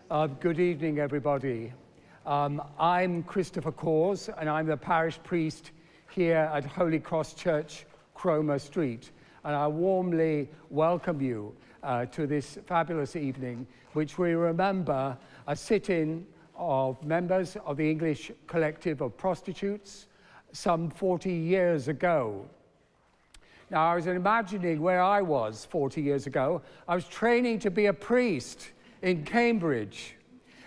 Good evening, everybody. I'm Christopher Cause, and I'm the parish priest here at Holy Cross Church, Cromer Street. And I warmly welcome you to this fabulous evening, which we remember a sit-in of members of the English Collective of Prostitutes some 40 years ago. Now, I was imagining where I was 40 years ago. I was training to be a priest in Cambridge.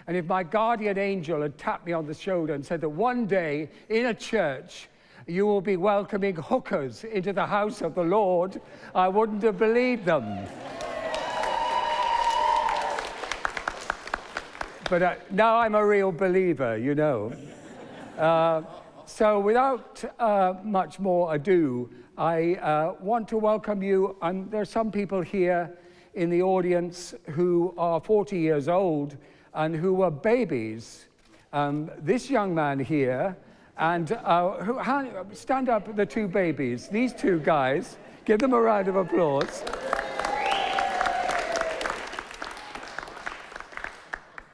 And if my guardian angel had tapped me on the shoulder and said that one day in a church, you will be welcoming hookers into the house of the Lord, I wouldn't have believed them. But now I'm a real believer, you know. So without much more ado, I want to welcome you, and there are some people here in the audience who are 40 years old and who were babies. This young man here, and stand up, the two babies, these two guys, give them a round of applause.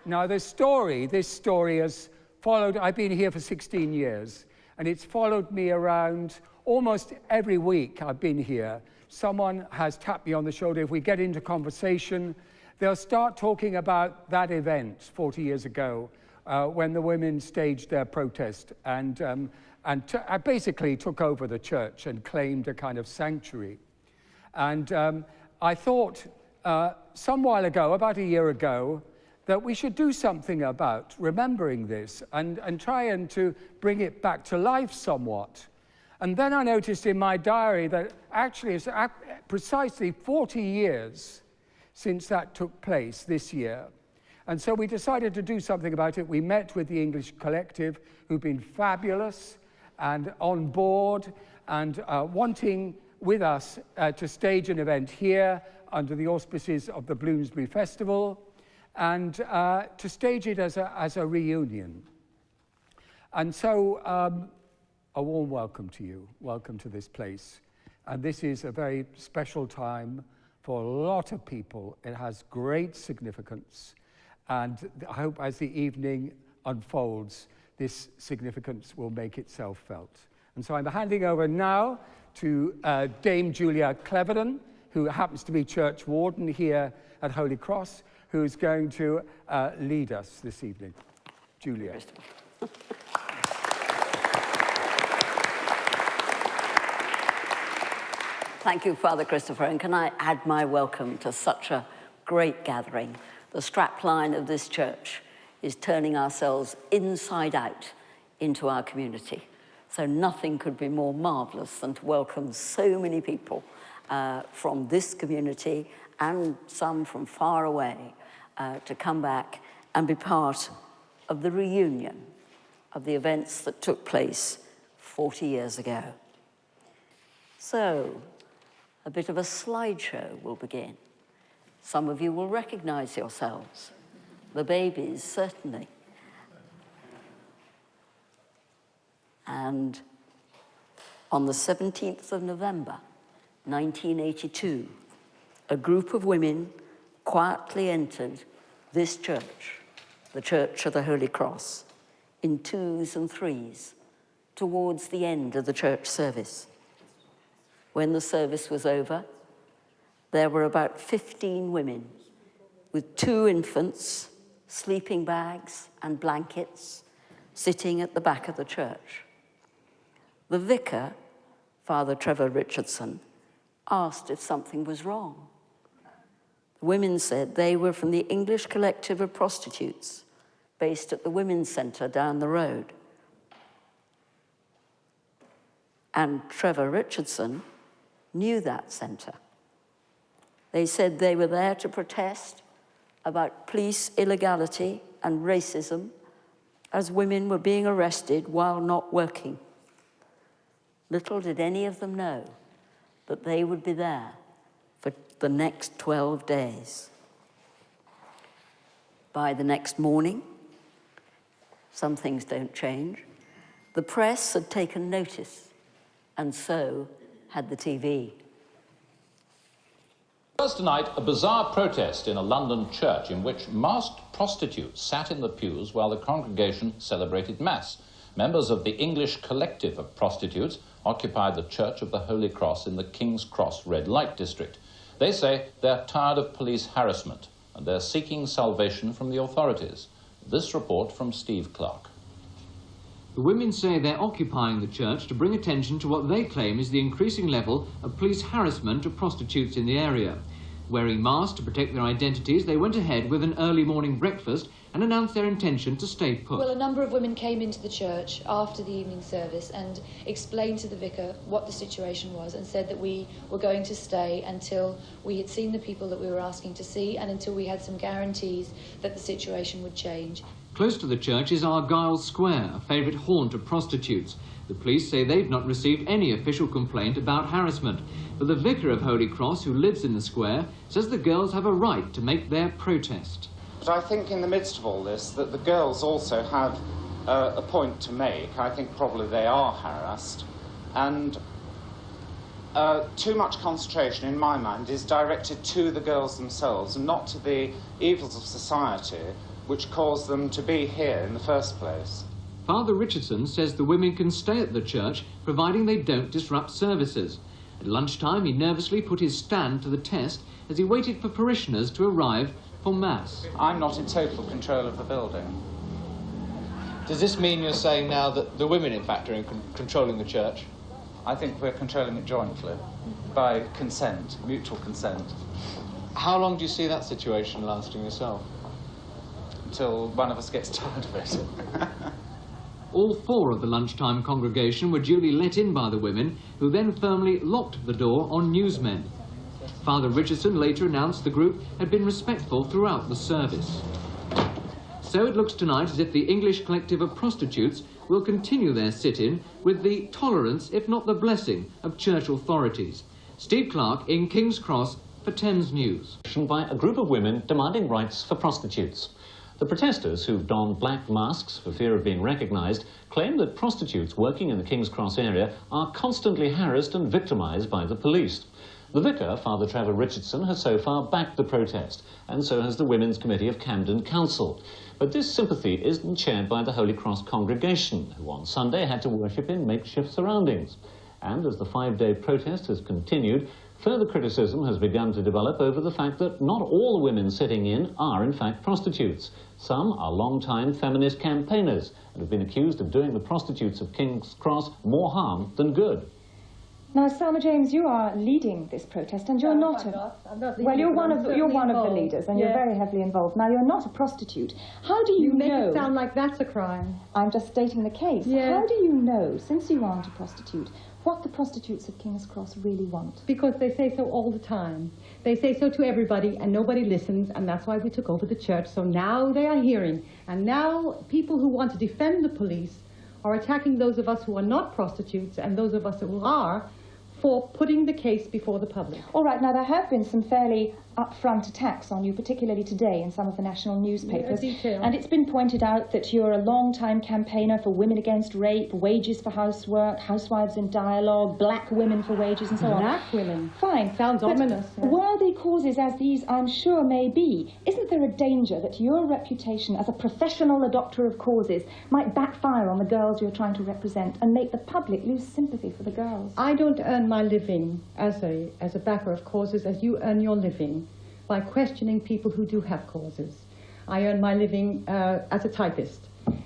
Now this story has followed, I've been here for 16 years, and it's followed me around almost every week I've been here. Someone has tapped me on the shoulder. If we get into conversation, they'll start talking about that event 40 years ago when the women staged their protest and basically took over the church and claimed a kind of sanctuary. And I thought some while ago, about a year ago, that we should do something about remembering this and try and to bring it back to life somewhat. And then I noticed in my diary that actually it's precisely 40 years since that took place this year. And so we decided to do something about it. We met with the English Collective, who've been fabulous and on board and wanting with us to stage an event here under the auspices of the Bloomsbury Festival and to stage it as a reunion. And so a warm welcome to you. Welcome to this place. And this is a very special time for a lot of people. It has great significance. And I hope as the evening unfolds, this significance will make itself felt. And so I'm handing over now to Dame Julia Cleverden, who happens to be church warden here at Holy Cross, who's going to lead us this evening. Julia. Thank you, Father Christopher, and can I add my welcome to such a great gathering. The strapline of this church is turning ourselves inside out into our community. So nothing could be more marvellous than to welcome so many people from this community and some from far away to come back and be part of the reunion of the events that took place 40 years ago. So, a bit of a slideshow will begin. Some of you will recognize yourselves. The babies, certainly. And on the 17th of November, 1982, a group of women quietly entered this church, the Church of the Holy Cross, in twos and threes towards the end of the church service. When the service was over, there were about 15 women with 2 infants, sleeping bags and blankets, sitting at the back of the church. The vicar, Father Trevor Richardson, asked if something was wrong. The women said they were from the English Collective of Prostitutes, based at the Women's Centre down the road. And Trevor Richardson knew that centre. They said they were there to protest about police illegality and racism as women were being arrested while not working. Little did any of them know that they would be there for the next 12 days. By the next morning, some things don't change, the press had taken notice, and so had the TV. First tonight, a bizarre protest in a London church in which masked prostitutes sat in the pews while the congregation celebrated Mass. Members of the English Collective of Prostitutes occupied the Church of the Holy Cross in the King's Cross red light district. They say they're tired of police harassment and they're seeking salvation from the authorities. This report from Steve Clark. The women say they're occupying the church to bring attention to what they claim is the increasing level of police harassment of prostitutes in the area. Wearing masks to protect their identities, they went ahead with an early morning breakfast and announced their intention to stay put. Well, a number of women came into the church after the evening service and explained to the vicar what the situation was and said that we were going to stay until we had seen the people that we were asking to see and until we had some guarantees that the situation would change. Close to the church is Argyle Square, a favourite haunt of prostitutes. The police say they've not received any official complaint about harassment, but the vicar of Holy Cross, who lives in the square, says the girls have a right to make their protest. But I think in the midst of all this that the girls also have a point to make. I think probably they are harassed, and too much concentration in my mind is directed to the girls themselves and not to the evils of society which caused them to be here in the first place. Father Richardson says the women can stay at the church providing they don't disrupt services. At lunchtime he nervously put his stand to the test as he waited for parishioners to arrive for Mass. I'm not in total control of the building. Does this mean you're saying now that the women in fact are controlling the church? I think we're controlling it jointly, by consent, mutual consent. How long do you see that situation lasting yourself? Until one of us gets tired of it. All four of the lunchtime congregation were duly let in by the women, who then firmly locked the door on newsmen. Father Richardson later announced the group had been respectful throughout the service. So it looks tonight as if the English Collective of Prostitutes will continue their sit-in with the tolerance, if not the blessing, of church authorities. Steve Clark in King's Cross for Thames News. By a group of women demanding rights for prostitutes. The protesters, who've donned black masks for fear of being recognised, claim that prostitutes working in the King's Cross area are constantly harassed and victimised by the police. The vicar, Father Trevor Richardson, has so far backed the protest, and so has the Women's Committee of Camden Council. But this sympathy isn't shared by the Holy Cross congregation, who on Sunday had to worship in makeshift surroundings. And as the five-day protest has continued, further criticism has begun to develop over the fact that not all the women sitting in are in fact prostitutes. Some are long-time feminist campaigners and have been accused of doing the prostitutes of King's Cross more harm than good. Now, Salma James, you are leading this protest, and you're I'm not well, you're one of the leaders, and you're very heavily involved. Now, you're not a prostitute. How do you know? You make it sound like that's a crime. I'm just stating the case. Yeah. How do you know, since you aren't a prostitute, what the prostitutes of King's Cross really want? Because they say so all the time. They say so to everybody, and nobody listens, and that's why we took over the church. So now they are hearing, and now people who want to defend the police are attacking those of us who are not prostitutes and those of us who are, for putting the case before the public. All right, now there have been some fairly upfront attacks on you, particularly today in some of the national newspapers. And it's been pointed out that you're a long-time campaigner for women against rape, wages for housework, housewives in dialogue, black women for wages and so on. Black women? Fine. Sounds ominous. Yeah. Worthy causes as these, I'm sure, may be, isn't there a danger that your reputation as a professional adopter of causes might backfire on the girls you're trying to represent and make the public lose sympathy for the girls? I don't earn my living as a backer of causes as you earn your living, by questioning people who do have causes. I earn my living as a typist.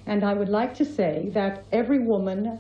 And I would like to say that every woman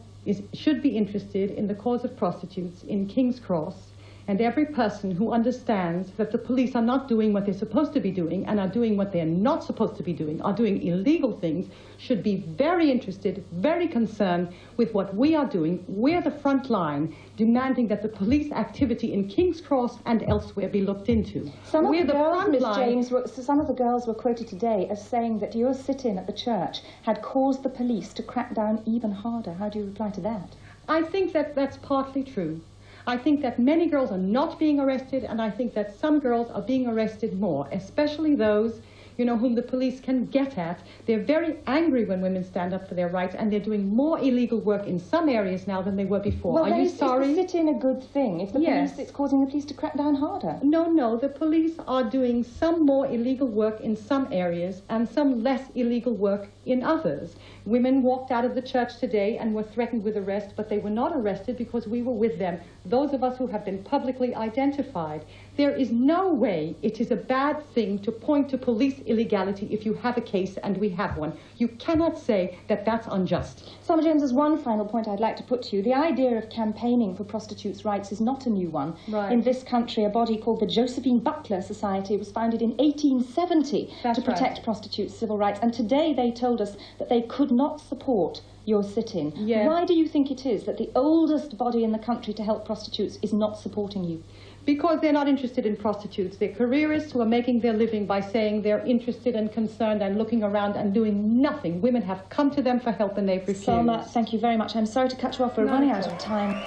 should be interested in the cause of prostitutes in King's Cross, and every person who understands that the police are not doing what they're supposed to be doing and are doing what they're not supposed to be doing, are doing illegal things, should be very interested, very concerned with what we are doing. We're the front line, demanding that the police activity in King's Cross and elsewhere be looked into. Some of the girls were quoted today as saying that your sit-in at the church had caused the police to crack down even harder. How do you reply to that? I think that that's partly true. I think that many girls are not being arrested, and I think that some girls are being arrested more, especially those you know, whom the police can get at. They're very angry when women stand up for their rights, and they're doing more illegal work in some areas now than they were before. Well, Are you sorry? Is the sit-in a good thing? If the Yes. police, it's causing the police to crack down harder. No, the police are doing some more illegal work in some areas and some less illegal work in others. Women walked out of the church today and were threatened with arrest, but they were not arrested because we were with them. Those of us who have been publicly identified. There is no way it is a bad thing to point to police illegality if you have a case, and we have one. You cannot say that that's unjust. Selma James, there's one final point I'd like to put to you. The idea of campaigning for prostitutes' rights is not a new one. Right. In this country, a body called the Josephine Butler Society was founded in 1870 to protect prostitutes' civil rights, and today they told us that they could not support your sit-in. Yes. Why do you think it is that the oldest body in the country to help prostitutes is not supporting you? Because they're not interested in prostitutes. They're careerists who are making their living by saying they're interested and concerned and looking around and doing nothing. Women have come to them for help and they've refused. Selma, thank you very much. I'm sorry to cut you off. We're running out of time.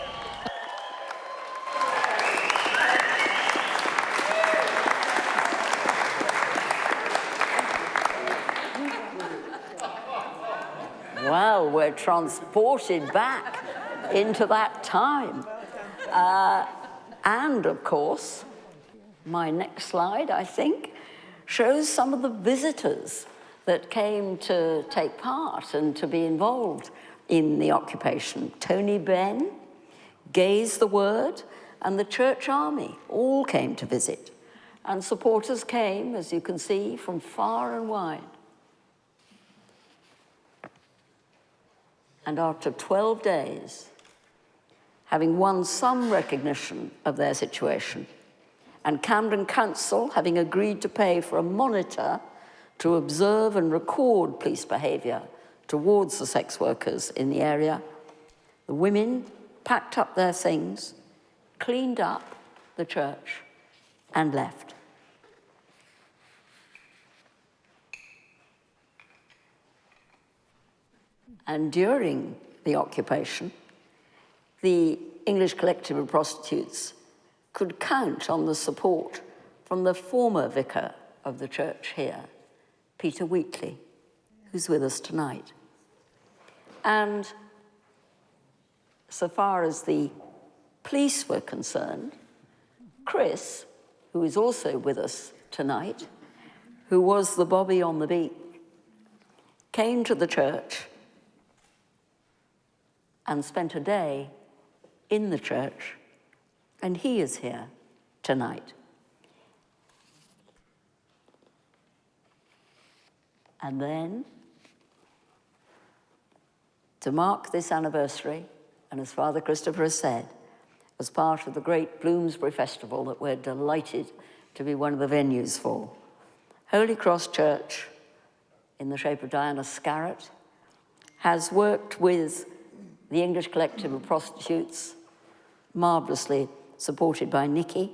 Well, we're transported back into that time. And, of course, my next slide, I think, shows some of the visitors that came to take part and to be involved in the occupation. Tony Benn, Gaze the Word, and the Church Army all came to visit. And supporters came, as you can see, from far and wide. And after 12 days, having won some recognition of their situation, and Camden Council having agreed to pay for a monitor to observe and record police behaviour towards the sex workers in the area, the women packed up their things, cleaned up the church, and left. And during the occupation, the English Collective of Prostitutes could count on the support from the former vicar of the church here, Peter Wheatley, who's with us tonight. And so far as the police were concerned, Chris, who is also with us tonight, who was the Bobby on the beat, came to the church and spent a day in the church, and he is here tonight. And then, to mark this anniversary, and as Father Christopher has said, as part of the great Bloomsbury Festival that we're delighted to be one of the venues for, Holy Cross Church, in the shape of Diana Scarrett, has worked with the English Collective of Prostitutes, marvellously supported by Nikki,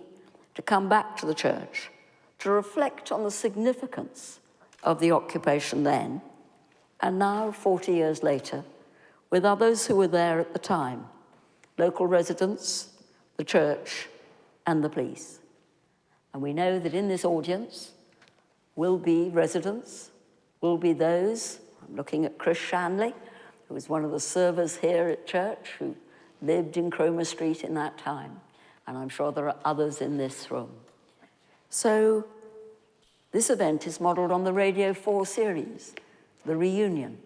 to come back to the church, to reflect on the significance of the occupation then, and now, 40 years later, with others who were there at the time, local residents, the church, and the police. And we know that in this audience will be residents, will be those, I'm looking at Chris Shanley, who was one of the servers here at church, who lived in Cromer Street in that time. And I'm sure there are others in this room. So this event is modelled on the Radio 4 series, The Reunion.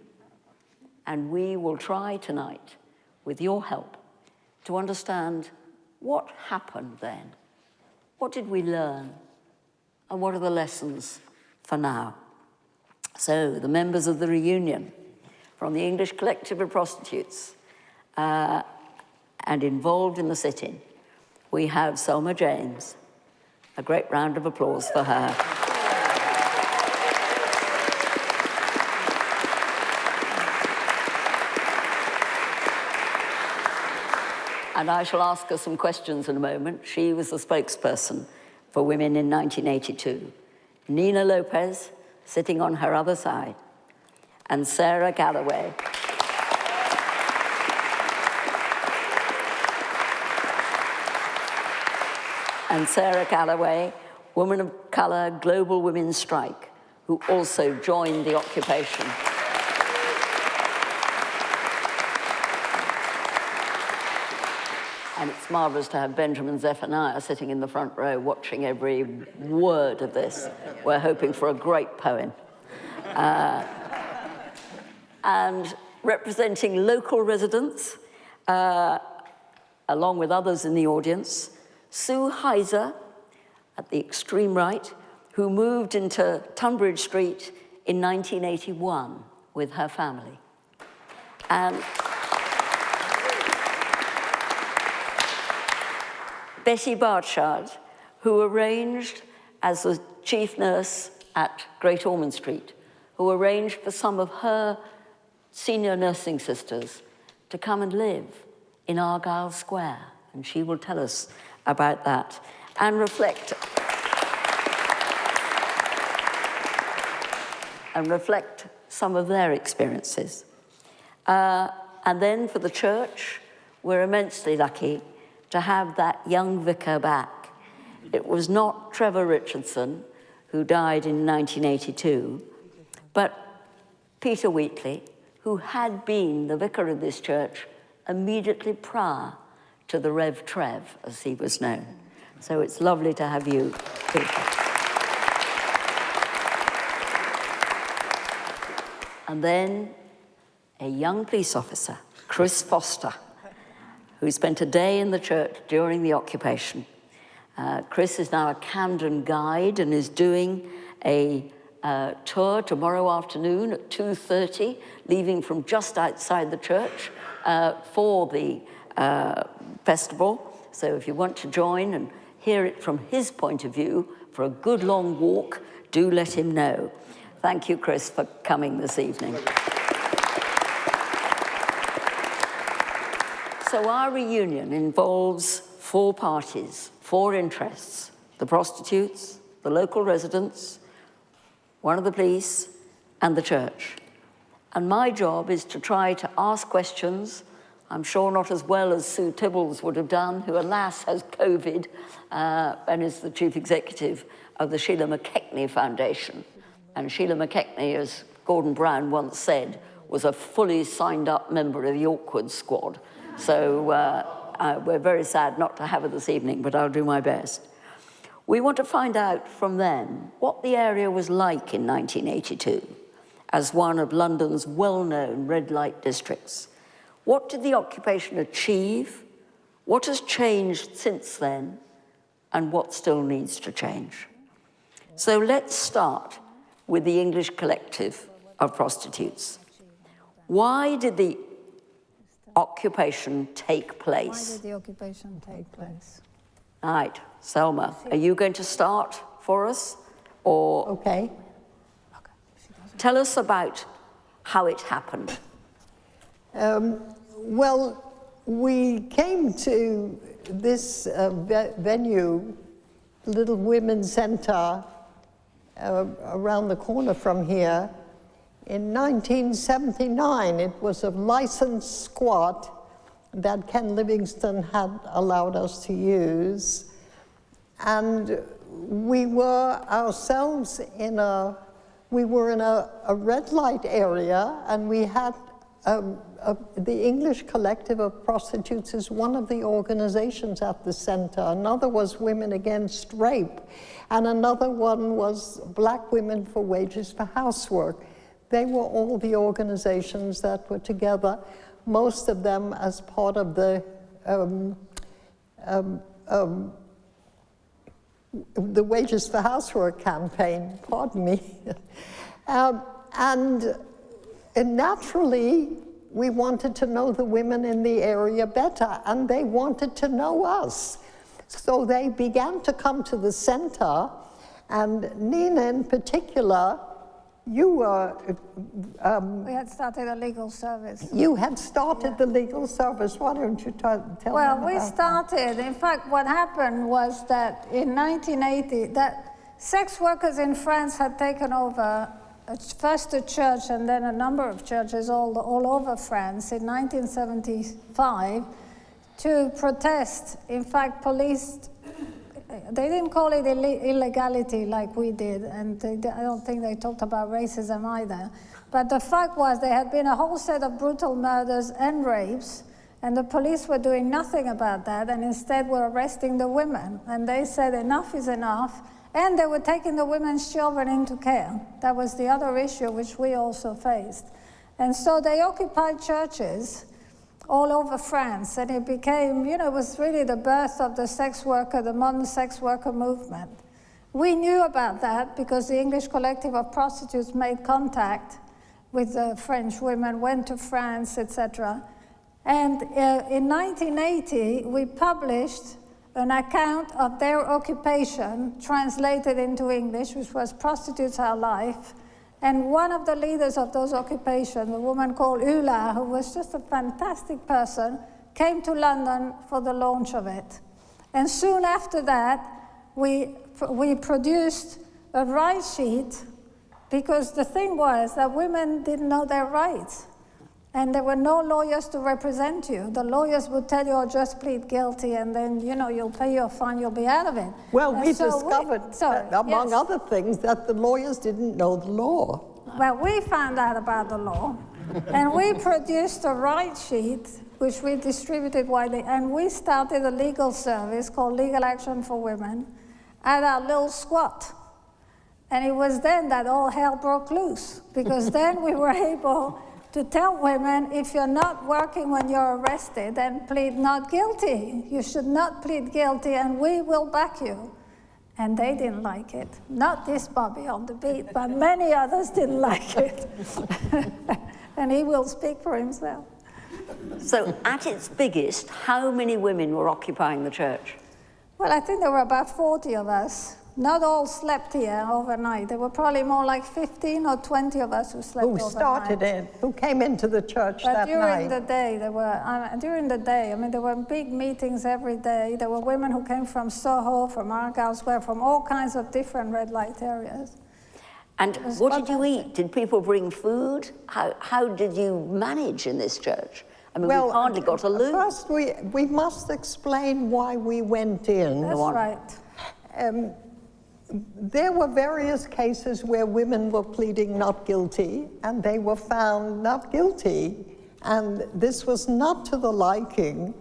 And we will try tonight, with your help, to understand what happened then. What did we learn? And what are the lessons for now? So the members of The Reunion, from the English Collective of Prostitutes, and involved in the sit-in, we have Selma James. A great round of applause for her. And I shall ask her some questions in a moment. She was the spokesperson for women in 1982. Nina Lopez, sitting on her other side, and Sarah Galloway. And Sarah Galloway, woman of colour, Global Women's Strike, who also joined the occupation. And it's marvellous to have Benjamin Zephaniah sitting in the front row watching every word of this. We're hoping for a great poem. And representing local residents, along with others in the audience, Sue Heiser, at the extreme right, who moved into Tunbridge Street in 1981 with her family. And Betty Barchard, who arranged, as the chief nurse at Great Ormond Street, who arranged for some of her senior nursing sisters to come and live in Argyle Square. And she will tell us about that and reflect some of their experiences. And then for the church, we're immensely lucky to have that young vicar back. It was not Trevor Richardson, who died in 1982, but Peter Wheatley, who had been the vicar of this church immediately prior to the Rev Trev, as he was known. So it's lovely to have you, Peter. And then a young police officer, Chris Foster, who spent a day in the church during the occupation. Chris is now a Camden guide and is doing a tour tomorrow afternoon at 2:30, leaving from just outside the church for the festival. So if you want to join and hear it from his point of view for a good long walk, do let him know. Thank you, Chris, for coming this evening. So our reunion involves 4 parties, 4 interests: the prostitutes, the local residents, one of the police, and the church. And my job is to try to ask questions, I'm sure not as well as Sue Tibbles would have done, who alas has COVID and is the chief executive of the Sheila McKechnie Foundation. And Sheila McKechnie, as Gordon Brown once said, was a fully signed up member of the Awkward Squad. So we're very sad not to have her this evening, but I'll do my best. We want to find out from them what the area was like in 1982 as one of London's well-known red light districts. What did the occupation achieve? What has changed since then? And what still needs to change? So let's start with the English Collective of Prostitutes. Why did the occupation take place? Why did the occupation take place? All right, Selma, are you going to start for us? Or okay. Tell us about how it happened. Well, we came to this venue, Little Women's Centre, around the corner from here, in 1979. It was a licensed squat that Ken Livingstone had allowed us to use. And we were ourselves in a red light area, and we had the English Collective of Prostitutes is one of the organizations at the center. Another was Women Against Rape, and another one was Black Women for Wages for Housework. They were all the organizations that were together, most of them as part of the Wages for Housework campaign, pardon me. And naturally, we wanted to know the women in the area better, and they wanted to know us. So they began to come to the center, and Nina in particular, you were... we had started a legal service. You had started the legal service. Why don't you tell me about Well, we started, in fact, what happened was that in 1980, that sex workers in France had taken over first a church and then a number of churches all over France in 1975 to protest. In fact, police they didn't call it illegality like we did, and I don't think they talked about racism either. But the fact was there had been a whole set of brutal murders and rapes, and the police were doing nothing about that, and instead were arresting the women. And they said enough is enough, and they were taking the women's children into care. That was the other issue which we also faced. And so they occupied churches all over France, and it became, you know, it was really the birth of the sex worker, the modern sex worker movement. We knew about that because the English Collective of Prostitutes made contact with the French women, went to France, etc. And in 1980, we published an account of their occupation, translated into English, which was Prostitutes Our Life. And one of the leaders of those occupations, a woman called Ulla, who was just a fantastic person, came to London for the launch of it. And soon after that, we produced a right sheet, because the thing was that women didn't know their rights. And there were no lawyers to represent you. The lawyers would tell you, oh, just plead guilty, and then, you know, you'll pay your fine, you'll be out of it. Well, we discovered, among other things, that the lawyers didn't know the law. Well, we found out about the law, and we produced a right sheet, which we distributed widely, and we started a legal service called Legal Action for Women at our little squat. And it was then that all hell broke loose, because then we were able to tell women, if you're not working when you're arrested, then plead not guilty. You should not plead guilty, and we will back you. And they didn't like it. Not this Bobby on the beat, but many others didn't like it. And he will speak for himself. So at its biggest, how many women were occupying the church? Well, I think there were about 40 of us. Not all slept here overnight. There were probably more like 15 or 20 of us who slept overnight. Who started it? Who came into the church that night? During the day, I mean, there were big meetings every day. There were women who came from Soho, from Argyle Square, from all kinds of different red light areas. And what did you eat? Did people bring food? How did you manage in this church? I mean, well, we've hardly got a loo. First, we must explain why we went in. That's right. There were various cases where women were pleading not guilty, and they were found not guilty. And this was not to the liking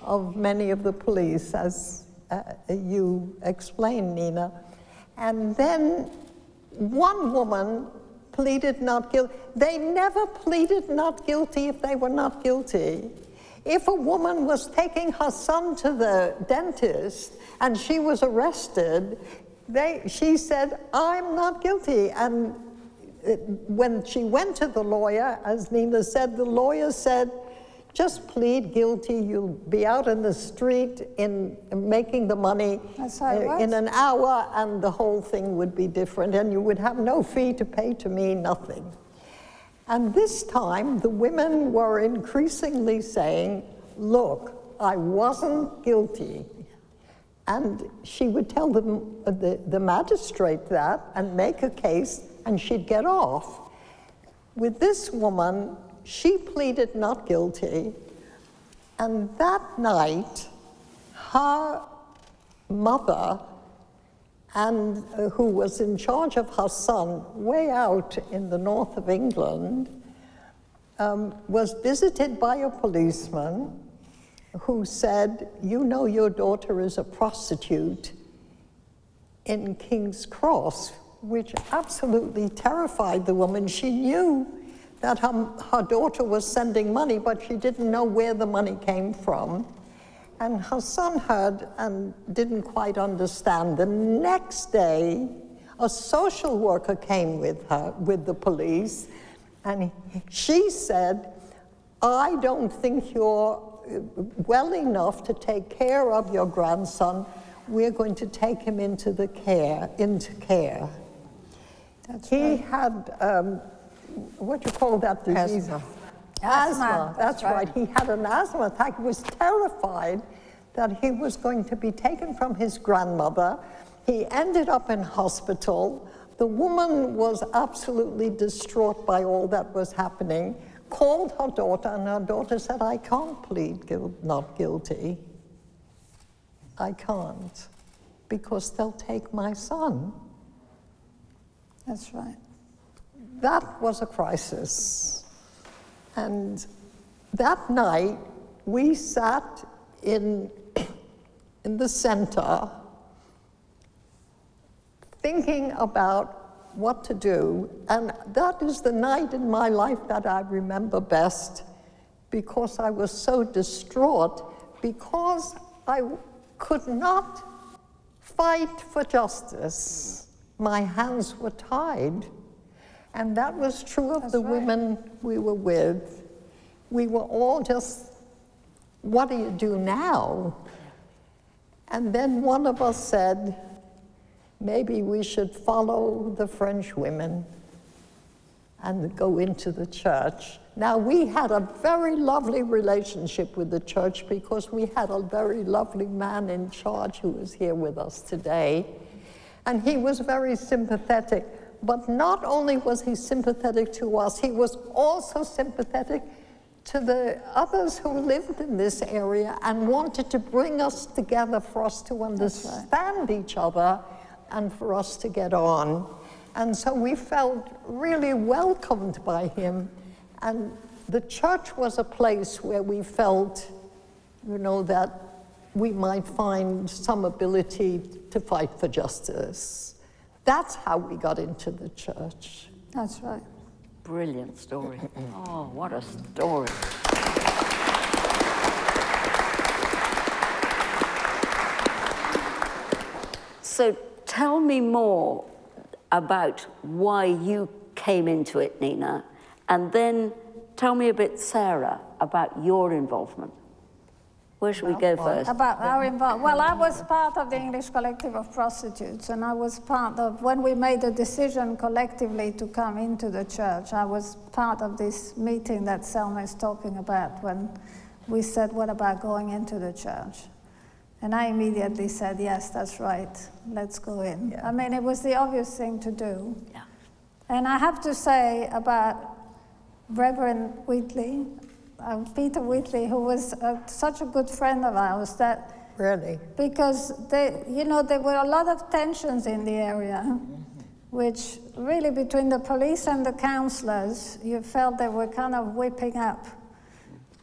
of many of the police, as you explained, Nina. And then one woman pleaded not guilty. They never pleaded not guilty if they were not guilty. If a woman was taking her son to the dentist and she was arrested, she said, I'm not guilty. And when she went to the lawyer, as Nina said, the lawyer said, just plead guilty, you'll be out in the street in making the money in an hour, and the whole thing would be different, and you would have no fee to pay to me, nothing. And this time, the women were increasingly saying, look, I wasn't guilty. And she would tell the magistrate that and make a case, and she'd get off. With this woman, she pleaded not guilty, and that night, her mother, and who was in charge of her son way out in the north of England, was visited by a policeman who said, you know your daughter is a prostitute in King's Cross, which absolutely terrified the woman. She knew that her daughter was sending money, but she didn't know where the money came from. And her son heard and didn't quite understand. The next day, a social worker came with the police, and she said, I don't think you're well enough to take care of your grandson. We're going to take him into care. He had, what do you call that disease? Asthma. That's right. He had an asthma attack. He was terrified that he was going to be taken from his grandmother. He ended up in hospital. The woman was absolutely distraught by all that was happening, called her daughter, and her daughter said, I can't plead not guilty. I can't. because they'll take my son. That's right. That was a crisis. And that night, we sat in the center thinking about what to do. And that is the night in my life that I remember best, because I was so distraught, because I could not fight for justice. My hands were tied. And that was true of the women we were with. We were all just, what do you do now? And then one of us said, maybe we should follow the French women and go into the church. Now, we had a very lovely relationship with the church because we had a very lovely man in charge who is here with us today. And he was very sympathetic. But not only was he sympathetic to us, he was also sympathetic to the others who lived in this area and wanted to bring us together for us to understand each other and for us to get on. And so we felt really welcomed by him. And the church was a place where we felt, you know, that we might find some ability to fight for justice. That's how we got into the church. That's right. Brilliant story. Oh, what a story. So tell me more about why you came into it, Nina, and then tell me a bit, Sarah, about your involvement. Where should we go first? About our involvement. Well, I was part of the English Collective of Prostitutes, and I was part of, when we made the decision collectively to come into the church, I was part of this meeting that Selma is talking about when we said, what about going into the church? And I immediately said, yes, that's right, let's go in. Yeah. I mean, it was the obvious thing to do. Yeah. And I have to say about Reverend Wheatley, Peter Wheatley, who was such a good friend of ours, that really, because there were a lot of tensions in the area, which really between the police and the councillors, you felt they were kind of whipping up,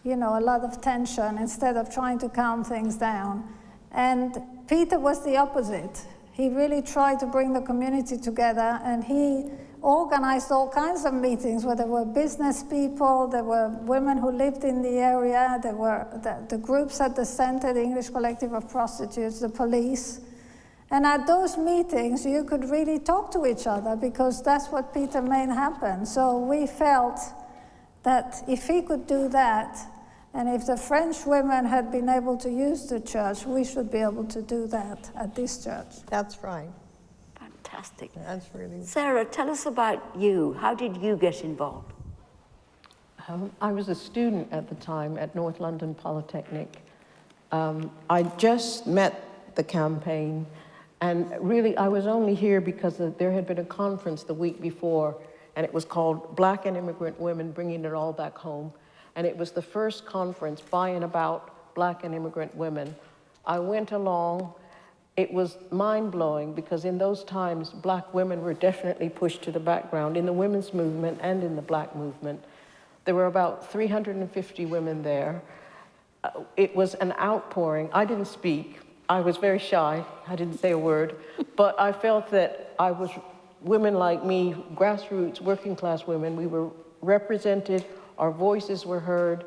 a lot of tension instead of trying to calm things down. And Peter was the opposite. He really tried to bring the community together, and he organized all kinds of meetings where there were business people, there were women who lived in the area, there were the groups at the center, the English Collective of Prostitutes, the police. And at those meetings, you could really talk to each other because that's what Peter made happen. So we felt that if he could do that, and if the French women had been able to use the church, we should be able to do that at this church. That's right. Fantastic. That's really... Sarah, tell us about you. How did you get involved? I was a student at the time at North London Polytechnic. I just met the campaign, and really I was only here because there had been a conference the week before, and it was called Black and Immigrant Women Bringing It All Back Home. And it was the first conference by and about Black and immigrant women. I went along. It was mind-blowing because in those times, Black women were definitely pushed to the background in the women's movement and in the Black movement. There were about 350 women there. It was an outpouring. I didn't speak. I was very shy. I didn't say a word. But I felt that women like me, grassroots, working class women, we were represented, our voices were heard,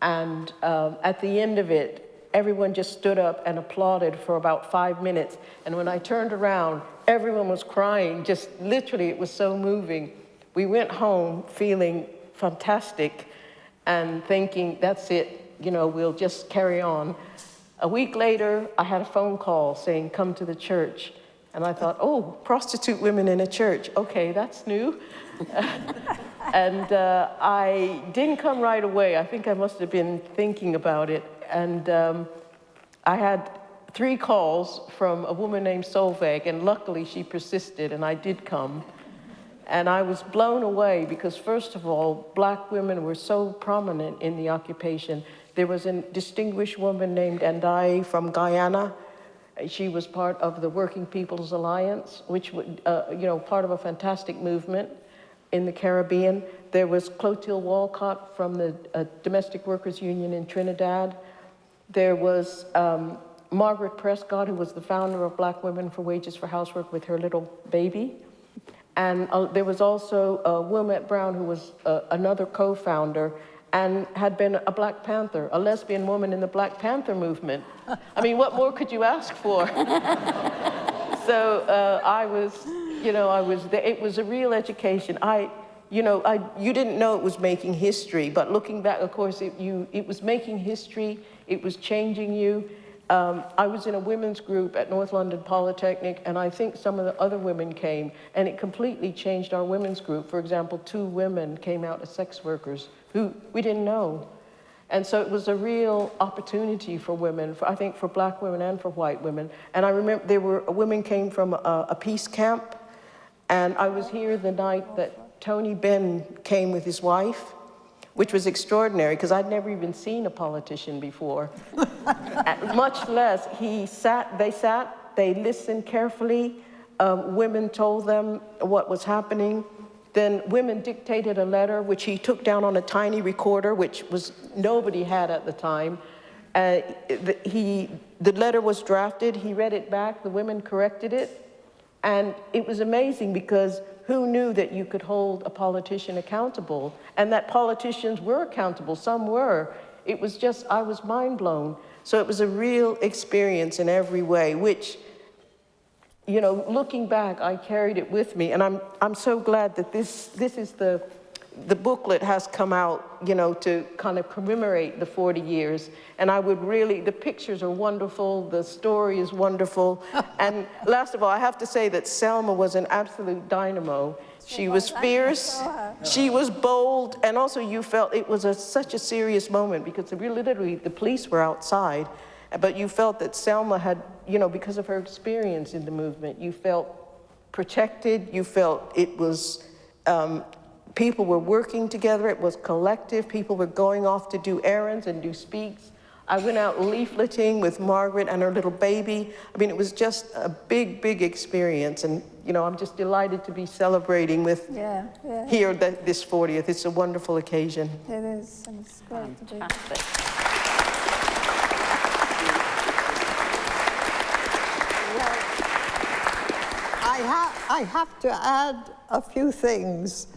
and at the end of it, everyone just stood up and applauded for about 5 minutes. And when I turned around, everyone was crying, just literally, it was so moving. We went home feeling fantastic and thinking, that's it, we'll just carry on. A week later, I had a phone call saying, come to the church. And I thought, oh, prostitute women in a church. Okay, that's new. And I didn't come right away. I think I must have been thinking about it. And I had 3 calls from a woman named Solveig, and luckily she persisted, and I did come. And I was blown away because, first of all, Black women were so prominent in the occupation. There was a distinguished woman named Andai from Guyana, She was part of the Working People's Alliance, which would, part of a fantastic movement in the Caribbean. There was Clotilde Walcott from the Domestic Workers Union in Trinidad. There was Margaret Prescott, who was the founder of Black Women for Wages for Housework with her little baby. And there was also Wilmette Brown, who was another co-founder and had been a Black Panther, a lesbian woman in the Black Panther movement. I mean, what more could you ask for? So I was there. It was a real education. You didn't know it was making history, but looking back, of course, it was making history. It was changing you. I was in a women's group at North London Polytechnic, and I think some of the other women came, and it completely changed our women's group. For example, 2 women came out as sex workers who we didn't know. And so it was a real opportunity for women, I think for Black women and for white women. And I remember women came from a peace camp, and I was here the night that Tony Benn came with his wife, which was extraordinary because I'd never even seen a politician before. Much less, they sat, they listened carefully. Women told them what was happening. Then women dictated a letter, which he took down on a tiny recorder, which nobody had at the time. The letter was drafted, he read it back, the women corrected it. And it was amazing because who knew that you could hold a politician accountable and that politicians were accountable? Some were. It was just, I was mind blown. So it was a real experience in every way, which, looking back, I carried it with me. And I'm so glad that this is the booklet has come out, to kind of commemorate the 40 years. And I would really, the pictures are wonderful, the story is wonderful. And last of all, I have to say that Selma was an absolute dynamo. She was fierce, she was bold, and also you felt it was such a serious moment because literally the police were outside, but you felt that Selma had, because of her experience in the movement, you felt protected, you felt it was, people were working together, it was collective, people were going off to do errands and do speaks. I went out leafleting with Margaret and her little baby. I mean, it was just a big, big experience. And, I'm just delighted to be celebrating with here this 40th. It's a wonderful occasion. It is, and it's great to be. I have to add a few things.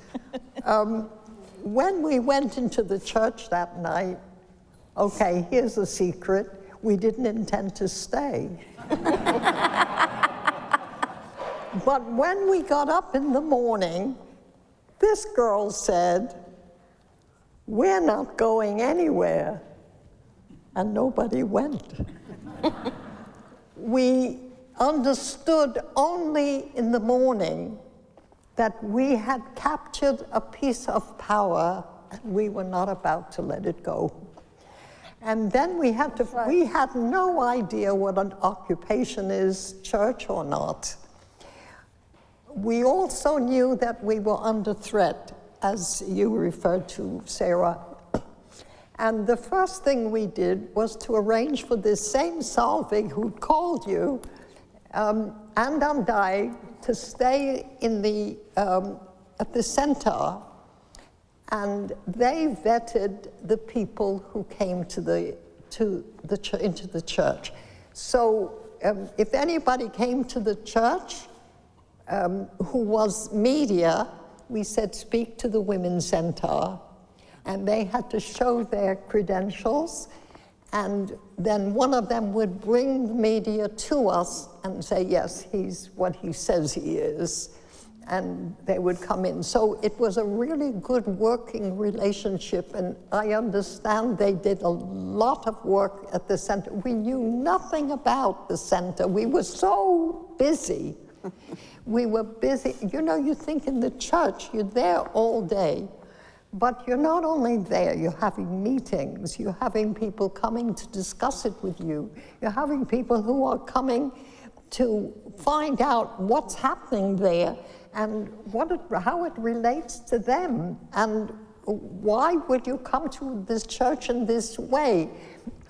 When we went into the church that night, okay, here's a secret. We didn't intend to stay. But when we got up in the morning, this girl said, "We're not going anywhere." And nobody went. We understood only in the morning that we had captured a piece of power and we were not about to let it go. And then we had no idea what an occupation is, church or not. We also knew that we were under threat, as you referred to, Sarah. And the first thing we did was to arrange for this same Salvig who'd called you and Andai to stay in at the center, and they vetted the people who came into the church. So if anybody came to the church who was media, we said, speak to the Women's Center, and they had to show their credentials, and then one of them would bring the media to us and say, yes, he's what he says he is, and they would come in. So it was a really good working relationship, and I understand they did a lot of work at the center. We knew nothing about the center. We were so busy. We were busy. You think in the church, you're there all day, but you're not only there, you're having meetings, you're having people coming to discuss it with you, you're having people who are coming to find out what's happening there and how it relates to them. And why would you come to this church in this way?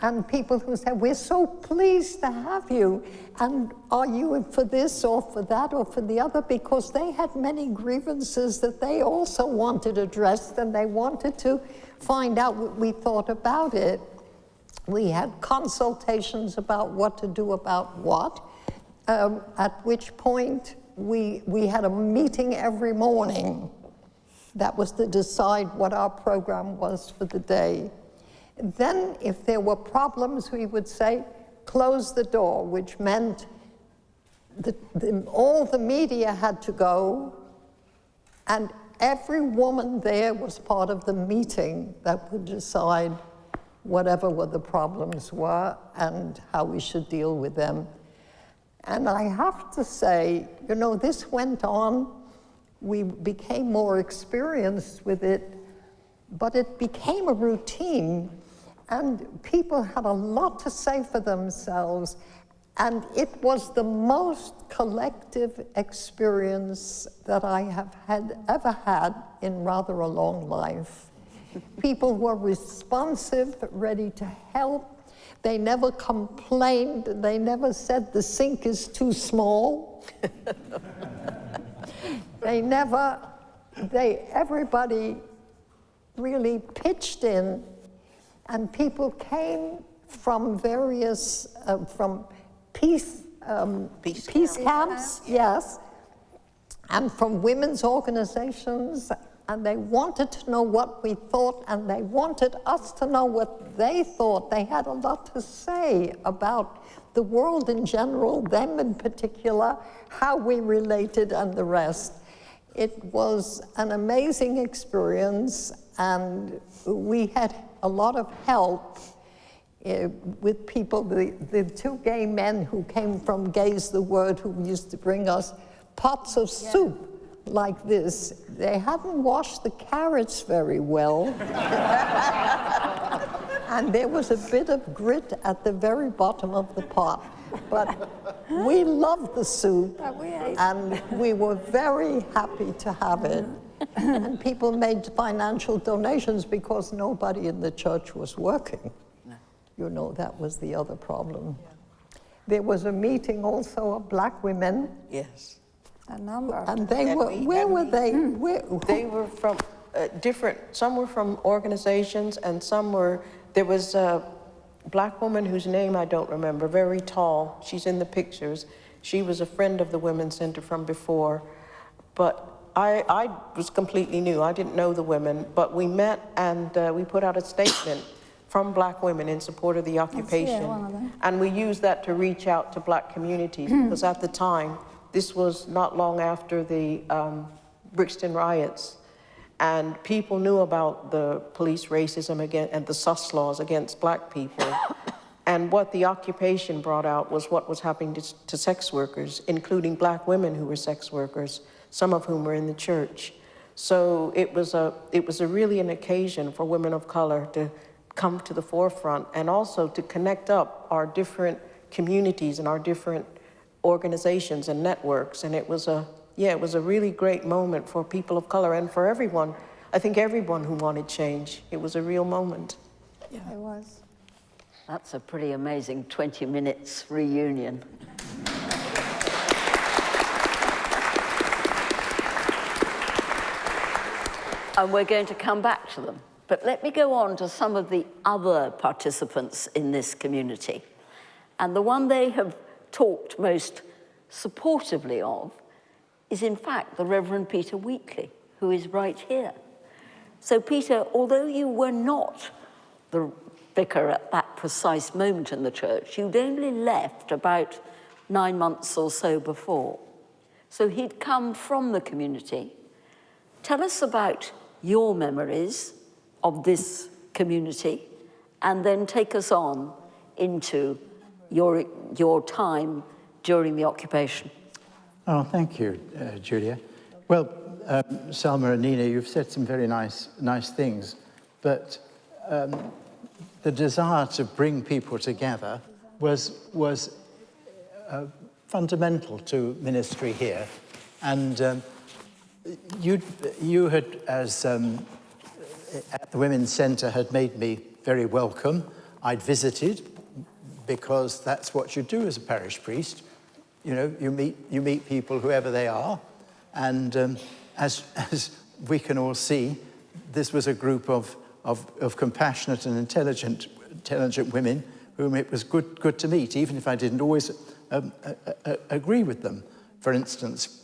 And people who say, we're so pleased to have you, and are you for this or for that or for the other? Because they had many grievances that they also wanted addressed, and they wanted to find out what we thought about it. We had consultations about what to do about what, at which point we had a meeting every morning. That was to decide what our program was for the day. Then, if there were problems, we would say, close the door, which meant all the media had to go, and every woman there was part of the meeting that would decide whatever the problems were and how we should deal with them. And I have to say, you know, this went on. We became more experienced with it, but it became a routine. And people had a lot to say for themselves, and it was the most collective experience that I have ever had in rather a long life. People were responsive, ready to help. They never complained. They never said the sink is too small. Everybody really pitched in. And people came from various, from peace camps, yes, and from women's organizations, and they wanted to know what we thought, and they wanted us to know what they thought. They had a lot to say about the world in general, them in particular, how we related, and the rest. It was an amazing experience, and we had a lot of help with people, the two gay men who came from Gay's the Word, who used to bring us pots of soup like this. They hadn't washed the carrots very well. And there was a bit of grit at the very bottom of the pot. But we loved the soup, and we were very happy to have it. And people made financial donations because nobody in the church was working. No. You know, that was the other problem. Yeah. There was a meeting also of black women. Yes. A number. And they were, where were they? They were from different, some were from organizations, and some were, there was a black woman whose name I don't remember, very tall. She's in the pictures. She was a friend of the Women's Center from before. But I was completely new. I didn't know the women, but we met and we put out a statement from black women in support of the occupation. And we used that to reach out to black communities, because at the time, this was not long after the Brixton riots, and people knew about the police racism and the sus laws against black people. And what the occupation brought out was what was happening to sex workers, including black women who were sex workers, some of whom were in the church. So it was really an occasion for women of color to come to the forefront, and also to connect up our different communities and our different organizations and networks. And it was a really great moment for people of color and for everyone. I think everyone who wanted change. It was a real moment. Yeah, it was. That's a pretty amazing 20 minutes reunion. And we're going to come back to them. But let me go on to some of the other participants in this community. And the one they have talked most supportively of is, in fact, the Reverend Peter Wheatley, who is right here. So, Peter, although you were not the vicar at that precise moment in the church, you'd only left about 9 months or so before. So he'd come from the community. Tell us about your memories of this community, and then take us on into your time during the occupation. Oh, thank you, Julia. Well, Salma and Nina, you've said some very nice things, but the desire to bring people together was fundamental to ministry here. And you had, as at the Women's Centre had made me very welcome. I'd visited because that's what you do as a parish priest. You know, you meet people whoever they are, and as we can all see, this was a group of compassionate and intelligent women whom it was good to meet, even if I didn't always agree with them. For instance,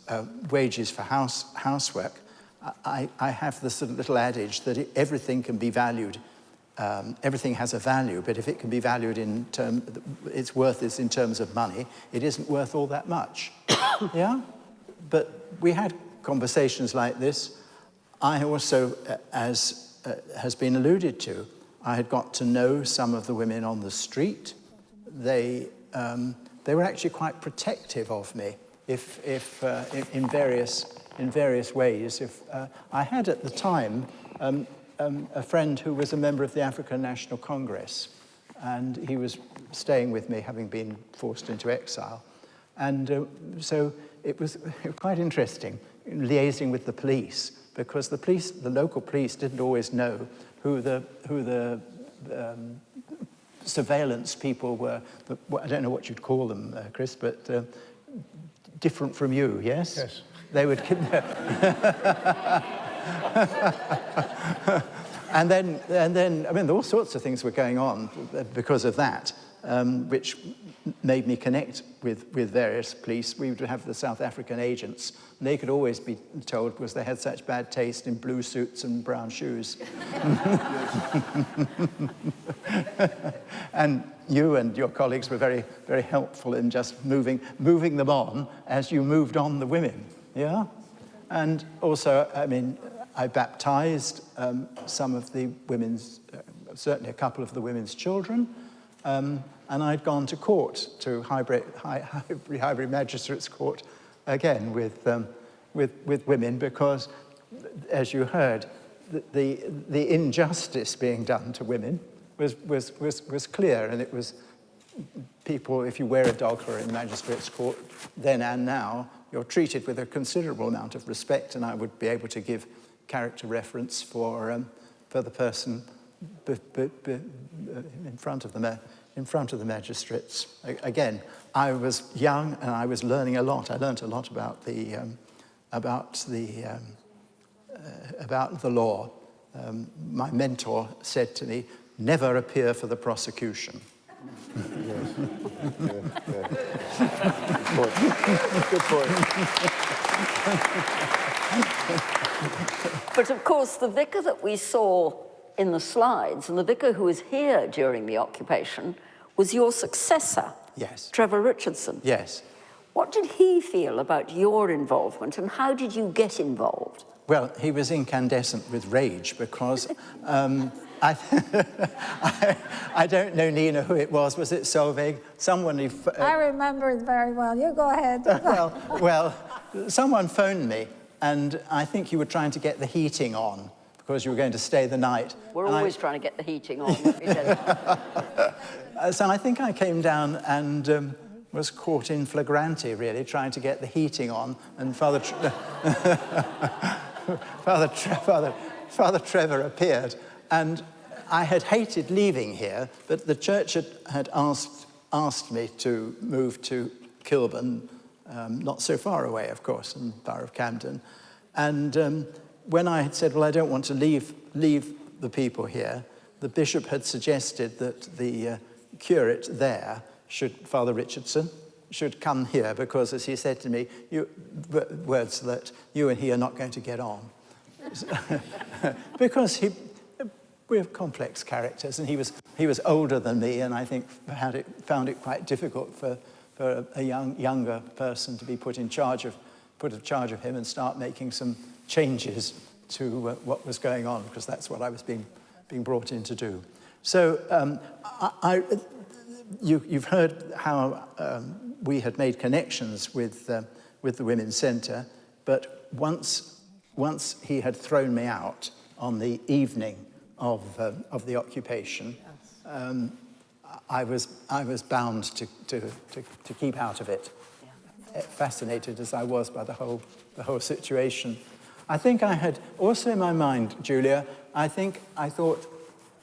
wages for housework. I have this sort of little adage that everything can be valued. Everything has a value, but if it can be valued in its worth is in terms of money, it isn't worth all that much. Yeah? But we had conversations like this. I also, as has been alluded to, I had got to know some of the women on the street. They were actually quite protective of me, in various ways. I had at the time a friend who was a member of the African National Congress, and he was staying with me, having been forced into exile. And so it was quite interesting liaising with the police, because the local police didn't always know who the surveillance people were. I don't know what you'd call them, Chris, but different from you, yes? Yes. They would. And then, I mean, all sorts of things were going on because of that, which made me connect with various police. We would have the South African agents, and they could always be told because they had such bad taste in blue suits and brown shoes. And you and your colleagues were very, very helpful in just moving them on as you moved on the women, yeah? And also, I mean, I baptized some of the women's, certainly a couple of the women's children, and I'd gone to court, to Highbury Magistrates Court, again with women, because, as you heard, the injustice being done to women was clear, and it was people. If you wear a dog collar in the Magistrates Court, then and now, you're treated with a considerable amount of respect, and I would be able to give character reference for the person in front of the magistrates. Again, I was young and I was learning a lot. I learned a lot about the law. My mentor said to me, "Never appear for the prosecution." Yes. Yeah. Good point. But of course, the vicar that we saw in the slides, and the vicar who was here during the occupation, was your successor, yes, Trevor Richardson. Yes. What did he feel about your involvement, and how did you get involved? Well, he was incandescent with rage because I don't know, Nina, who it was. Was it Solveig? Someone. I remember it very well. You go ahead. Well, someone phoned me, and I think you were trying to get the heating on because you were going to stay the night. We're always trying to get the heating on. So I think I came down and was caught in flagranti, really, trying to get the heating on, and Father Trevor appeared, and I had hated leaving here, but the church had asked me to move to Kilburn, not so far away, of course, in the borough of Camden. And when I had said, well, I don't want to leave the people here, the bishop had suggested that the curate there, Father Richardson, should come here because, as he said to me, words that you and he are not going to get on. Because we're complex characters, and he was older than me, and I think found it quite difficult for a younger person to be put in charge of him and start making some changes to what was going on, because that's what I was being brought in to do. So you've heard how we had made connections with the Women's Centre, but once he had thrown me out on the evening of the occupation, I was bound to keep out of it. Fascinated as I was by the whole situation, I think I had also in my mind, Julia, I thought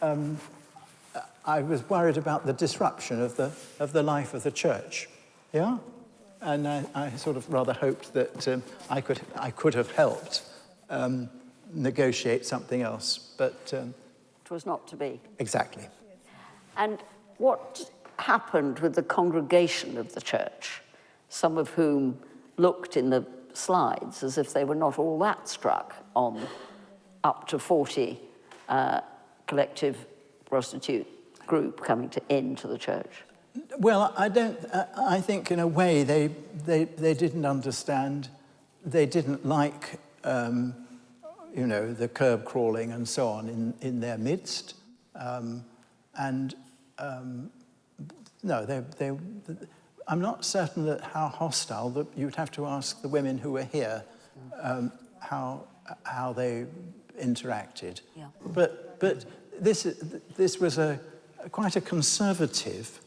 I was worried about the disruption of the life of the church, yeah? And I sort of rather hoped that I could have helped negotiate something else, but... it was not to be. Exactly. And what happened with the congregation of the church, some of whom looked in the slides as if they were not all that struck on up to 40 collective prostitute group coming into the church? Well, I think in a way they didn't understand, they didn't like, you know, the curb crawling and so on in their midst. No, I'm not certain that how hostile, that you'd have to ask the women who were here how they interacted. Yeah. But this was quite a conservative,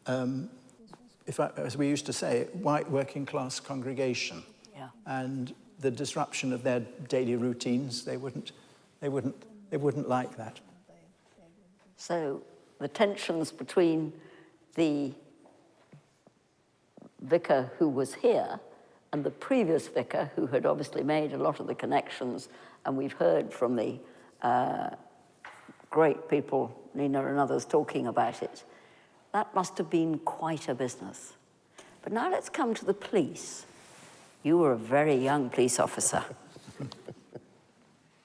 as we used to say, white working class congregation. Yeah. And the disruption of their daily routines, they wouldn't like that. So the tensions between the vicar who was here and the previous vicar, who had obviously made a lot of the connections, and we've heard from the great people, Nina and others, talking about it. That must have been quite a business. But now let's come to the police. You were a very young police officer.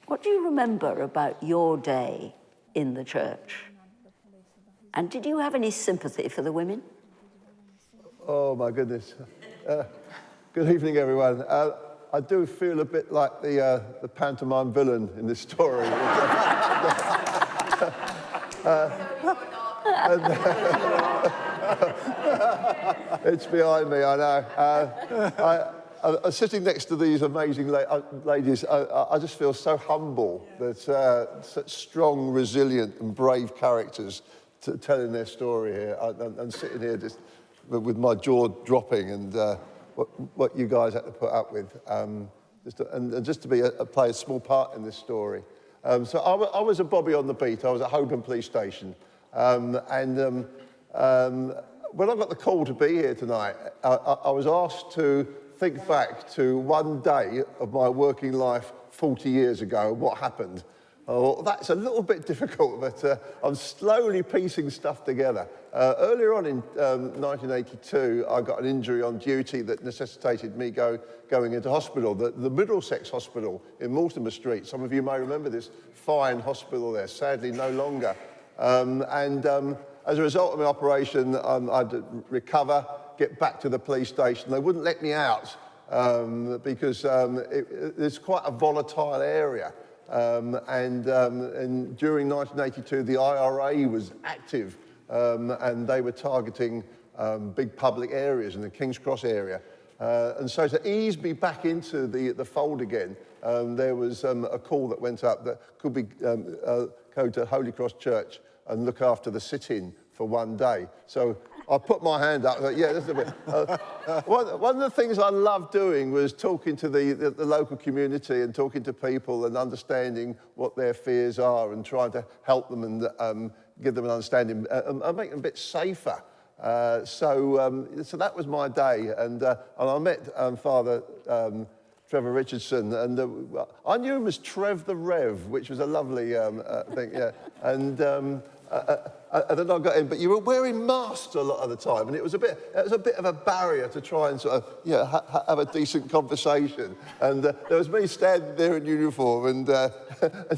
What do you remember about your day in the church? And did you have any sympathy for the women? Oh, my goodness. Good evening, everyone. I do feel a bit like the pantomime villain in this story. It's behind me, I know. I'm sitting next to these amazing ladies. I just feel so humble that such strong, resilient and brave characters telling their story here. I'm sitting here just with my jaw dropping and what you guys had to put up with. Just to play a small part in this story. So I was a bobby on the beat. I was at Holborn Police Station. When I got the call to be here tonight, I was asked to think back to one day of my working life 40 years ago and what happened. Oh, that's a little bit difficult, but I'm slowly piecing stuff together. Earlier on in 1982, I got an injury on duty that necessitated me going into hospital, the Middlesex Hospital in Mortimer Street. Some of you may remember this fine hospital there, sadly no longer. As a result of my operation, I had to recover, get back to the police station. They wouldn't let me out because it's quite a volatile area. And during 1982, the IRA was active and they were targeting big public areas in the King's Cross area. And so to ease me back into the fold again, there was a call that went up that could be go to Holy Cross Church and look after the sit-in for one day. So I put my hand up, like, yeah, this is a bit. One of the things I loved doing was talking to the local community and talking to people and understanding what their fears are and trying to help them and give them an understanding and make them a bit safer. So that was my day, and I met Father Trevor Richardson, and I knew him as Trev the Rev, which was a lovely thing, yeah. And then I got in, but you were wearing masks a lot of the time, and it was a bit of a barrier to try and sort of have a decent conversation. And there was me standing there in uniform, and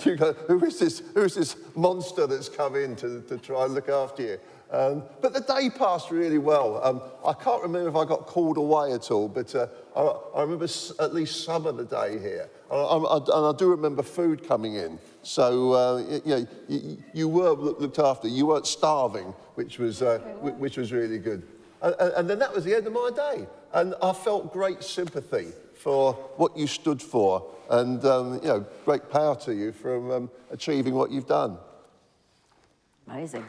you go, who's this monster that's come in to try and look after you? But the day passed really well. I can't remember if I got called away at all, but I remember at least some of the day here. And I do remember food coming in. So, you were looked after. You weren't starving, which was really good. And then that was the end of my day. And I felt great sympathy for what you stood for. And, great power to you for achieving what you've done. Amazing.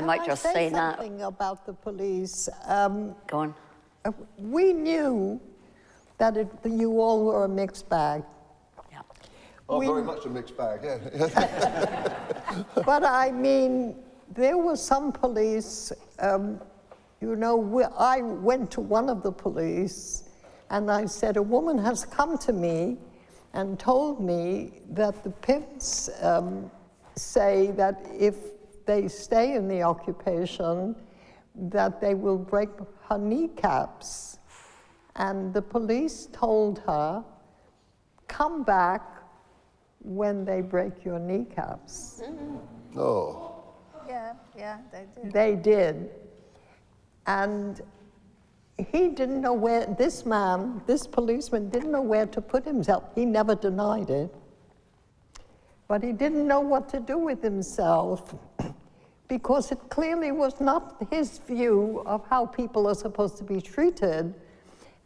I might just say now. Something about the police. Go on. We knew that you all were a mixed bag. Yeah. Oh, very much a mixed bag, yeah. But I mean, there were some police, you know, I went to one of the police and I said, a woman has come to me and told me that the pimps say that if they stay in the occupation, that they will break her kneecaps. And the police told her, come back when they break your kneecaps. Mm-hmm. Oh. Yeah, they did. They did. And he didn't know where, this policeman didn't know where to put himself. He never denied it. But he didn't know what to do with himself because it clearly was not his view of how people are supposed to be treated.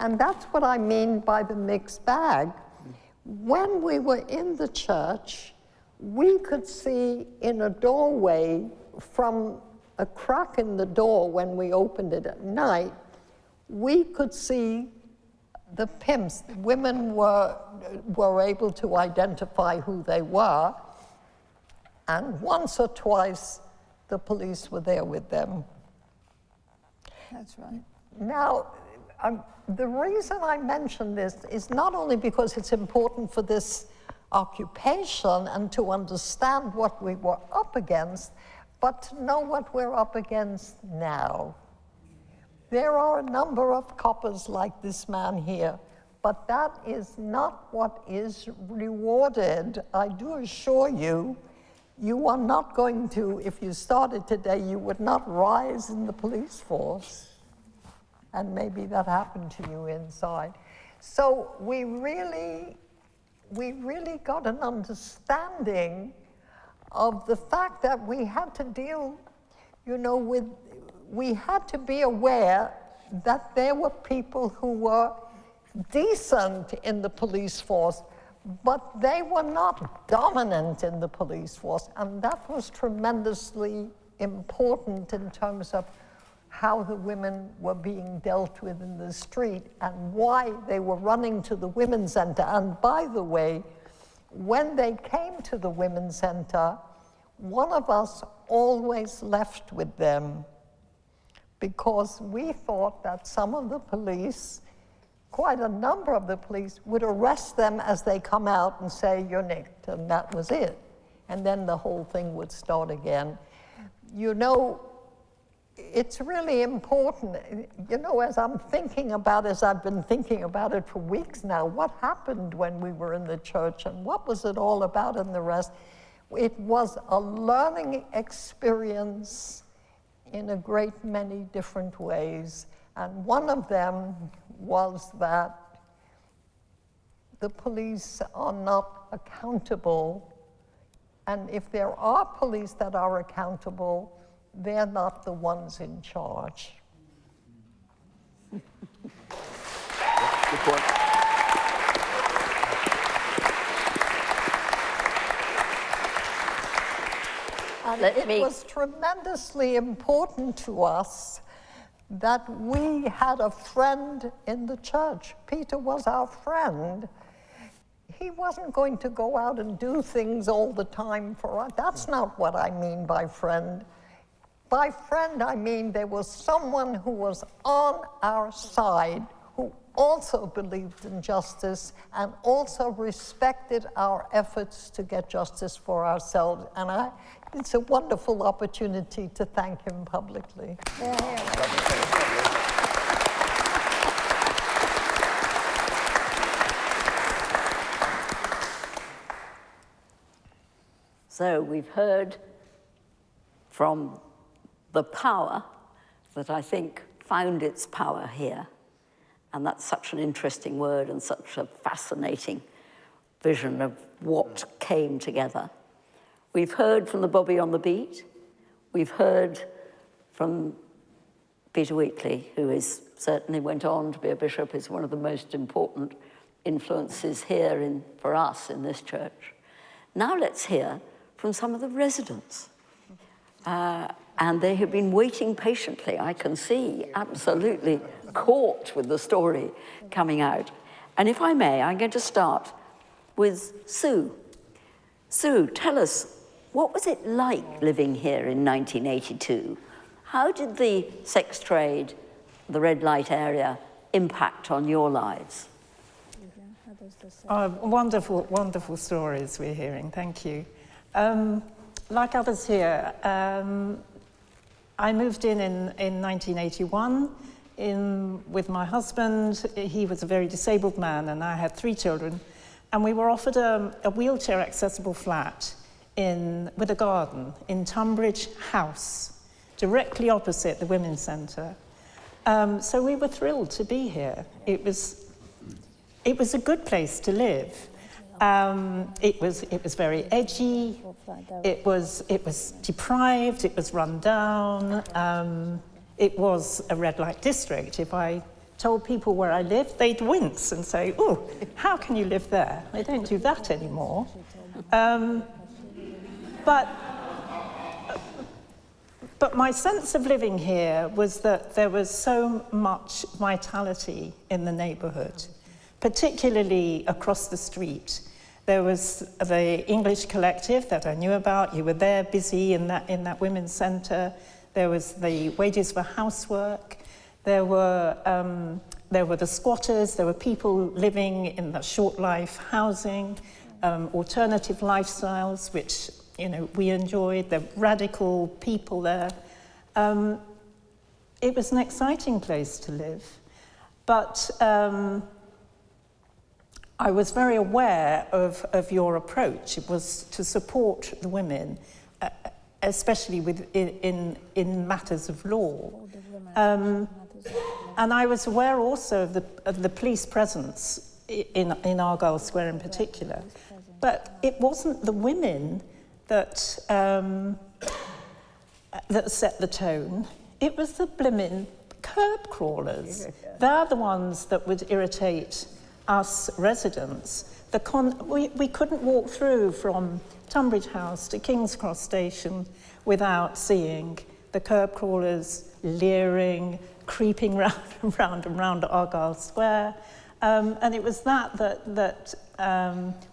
And that's what I mean by the mixed bag. When we were in the church, we could see in a doorway from a crack in the door when we opened it at night, we could see the pimps. The women were able to identify who they were, and once or twice the police were there with them. That's right. Now, the reason I mention this is not only because it's important for this occupation and to understand what we were up against, but to know what we're up against now. There are a number of coppers like this man here, but that is not what is rewarded. I do assure you, you are not going to, if you started today, you would not rise in the police force. And maybe that happened to you inside. So we really got an understanding of the fact that we had to deal, you know, with, we had to be aware that there were people who were decent in the police force, but they were not dominant in the police force. And that was tremendously important in terms of how the women were being dealt with in the street and why they were running to the women's center. And by the way, when they came to the women's center, one of us always left with them because we thought that some of the police, quite a number of the police, would arrest them as they come out and say, you're nicked, and that was it. And then the whole thing would start again. You know, it's really important, you know, as I'm thinking about, as I've been thinking about it for weeks now, what happened when we were in the church and what was it all about and the rest? It was a learning experience in a great many different ways. And one of them was that the police are not accountable. And if there are police that are accountable, they're not the ones in charge. Good point. And it was tremendously important to us that we had a friend in the church. Peter was our friend. He wasn't going to go out and do things all the time for us. That's not what I mean by friend. By friend, I mean there was someone who was on our side, who also believed in justice and also respected our efforts to get justice for ourselves. And it's a wonderful opportunity to thank him publicly. So we've heard from the power that I think found its power here. And that's such an interesting word and such a fascinating vision of what came together. We've heard from the Bobby on the Beat. We've heard from Peter Wheatley, who certainly went on to be a bishop, is one of the most important influences here for us in this church. Now let's hear from some of the residents. And they have been waiting patiently, I can see, absolutely caught with the story coming out. And if I may, I'm going to start with Sue. Sue, tell us, what was it like living here in 1982? How did the sex trade, the red light area, impact on your lives? Wonderful, wonderful stories we're hearing, thank you. Like others here, I moved in 1981 with my husband. He was a very disabled man and I had 3 children. And we were offered a wheelchair accessible flat with a garden in Tunbridge House, directly opposite the Women's Centre. So we were thrilled to be here. It was a good place to live. It was very edgy. It was deprived. It was run down. It was a red light district. If I told people where I lived, they'd wince and say, "Oh, how can you live there?" They don't do that anymore. But my sense of living here was that there was so much vitality in the neighbourhood, particularly across the street. There was the English Collective that I knew about. You were there busy in that women's centre. There was the Wages for Housework. There were the squatters. There were people living in the short life housing, alternative lifestyles, which we enjoyed. The radical people there. It was an exciting place to live, but I was very aware of your approach. It was to support the women, especially in matters of law. And I was aware also of the police presence in Argyle Square in particular. But it wasn't the women that set the tone. It was the blimmin' curb crawlers. They're the ones that would irritate us residents. We couldn't walk through from Tunbridge House to King's Cross Station without seeing the curb crawlers leering, creeping round and round Argyle Square. And it was that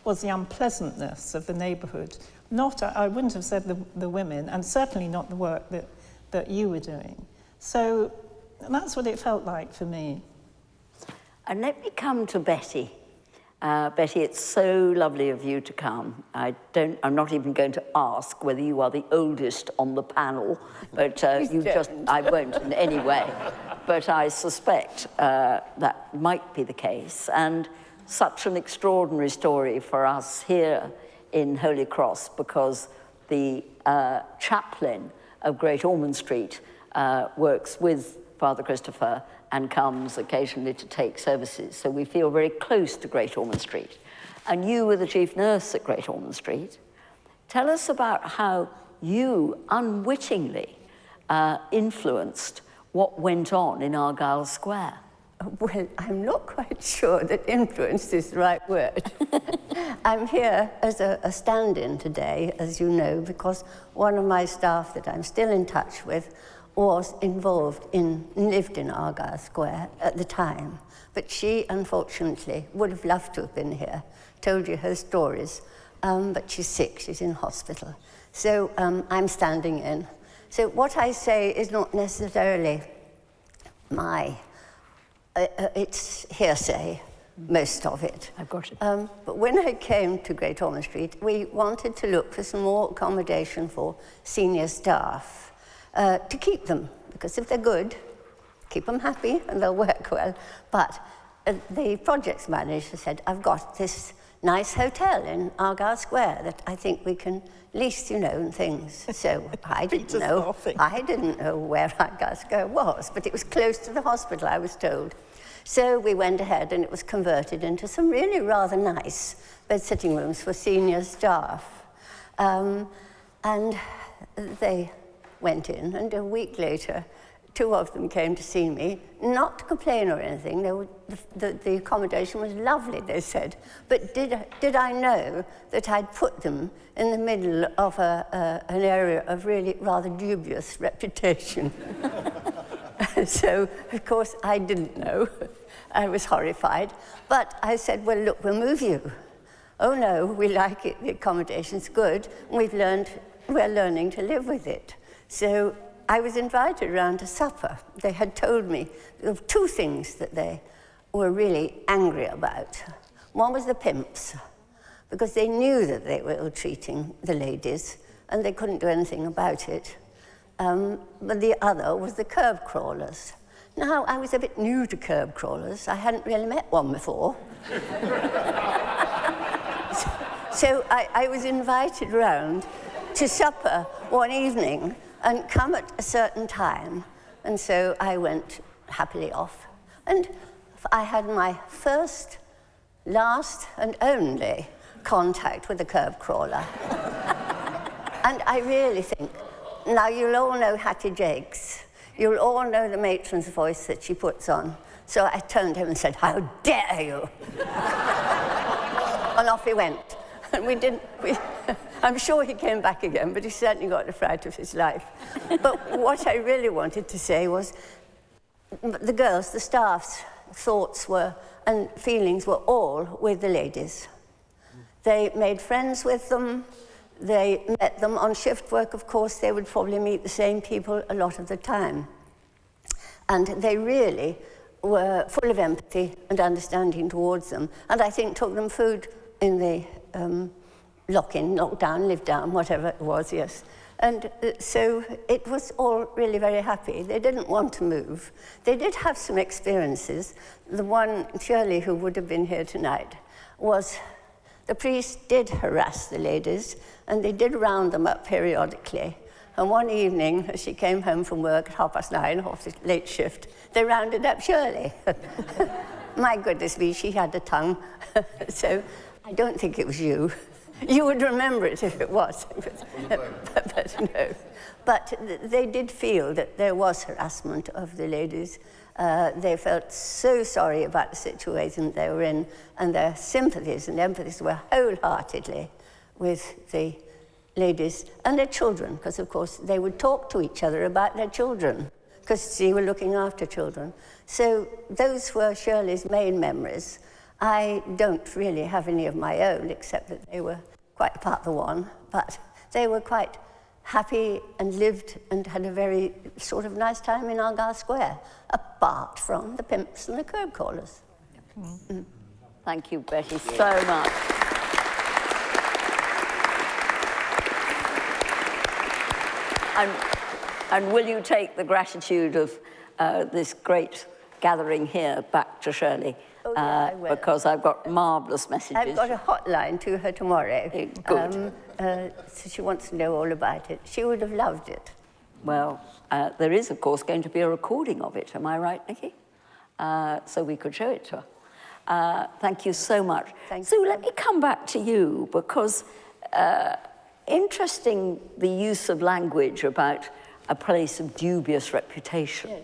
was the unpleasantness of the neighbourhood. I wouldn't have said the women, and certainly not the work that you were doing. So that's what it felt like for me. And let me come to Betty. Betty, it's so lovely of you to come. I'm not even going to ask whether you are the oldest on the panel, but I won't in any way. But I suspect that might be the case. And such an extraordinary story for us here in Holy Cross, because the chaplain of Great Ormond Street works with Father Christopher and comes occasionally to take services. So we feel very close to Great Ormond Street. And you were the chief nurse at Great Ormond Street. Tell us about how you unwittingly influenced what went on in Argyle Square. Well, I'm not quite sure that influence is the right word. I'm here as a stand-in today, as you know, because one of my staff that I'm still in touch with was lived in Argyle Square at the time. But she, unfortunately, would have loved to have been here, told you her stories, but she's sick, she's in hospital. So I'm standing in. So what I say is not necessarily it's hearsay, most of it. I've got it. But when I came to Great Ormond Street, we wanted to look for some more accommodation for senior staff to keep them, because if they're good, keep them happy and they'll work well. But the projects manager said, I've got this nice hotel in Argyle Square that I think we can lease, and things. So I didn't know where Argyle Square was, but it was close to the hospital, I was told. So we went ahead and it was converted into some really rather nice bed-sitting rooms for senior staff. And they went in, and a week later, two of them came to see me, not to complain or anything. The accommodation was lovely, they said. But did I know that I'd put them in the middle of an area of really rather dubious reputation? So, of course, I didn't know. I was horrified. But I said, well, look, we'll move you. Oh, no, we like it. The accommodation's good. We're learning to live with it. So I was invited around to supper. They had told me of two things that they were really angry about. One was the pimps, because they knew that they were ill-treating the ladies, and they couldn't do anything about it. But the other was the curb crawlers. Now, I was a bit new to curb crawlers. I hadn't really met one before. So I was invited round to supper one evening and come at a certain time. And so I went happily off. And I had my first, last, and only contact with a curb crawler. And I really think, now you'll all know Hattie Jakes. You'll all know the matron's voice that she puts on. So I turned to him and said, how dare you? And off he went. And I'm sure he came back again, but he certainly got the fright of his life. But what I really wanted to say was, the girls, the staff's thoughts were, and feelings were all with the ladies. They made friends with them. They met them on shift work, of course. They would probably meet the same people a lot of the time. And they really were full of empathy and understanding towards them. And I think took them food in the lock-in, lock-down, live-down, whatever it was, yes. And so it was all really very happy. They didn't want to move. They did have some experiences. The one, Shirley, who would have been here tonight, was the priest did harass the ladies, and they did round them up periodically. And one evening, as she came home from work at 9:30 off the late shift, they rounded up Shirley. My goodness me, she had a tongue. So I don't think it was you. You would remember it if it was, but no. But they did feel that there was harassment of the ladies. They felt so sorry about the situation they were in, and their sympathies and empathies were wholeheartedly with the ladies and their children, because of course they would talk to each other about their children, because they were looking after children. So those were Shirley's main memories. I don't really have any of my own, except that they were quite apart the one, but they were quite happy and lived and had a very sort of nice time in Argyle Square, apart from the pimps and the curb crawlers. Mm. Thank you, Betty, so much. And will you take the gratitude of this great gathering here back to Shirley? Oh, yeah, I will. Because I've got marvellous messages. I've got a hotline to her tomorrow. Good. So she wants to know all about it. She would have loved it. Well, there is, of course, going to be a recording of it. Am I right, Nikki? So we could show it to her. Thank you so much. Sue, let me come back to you, because interesting the use of language about a place of dubious reputation. Yes.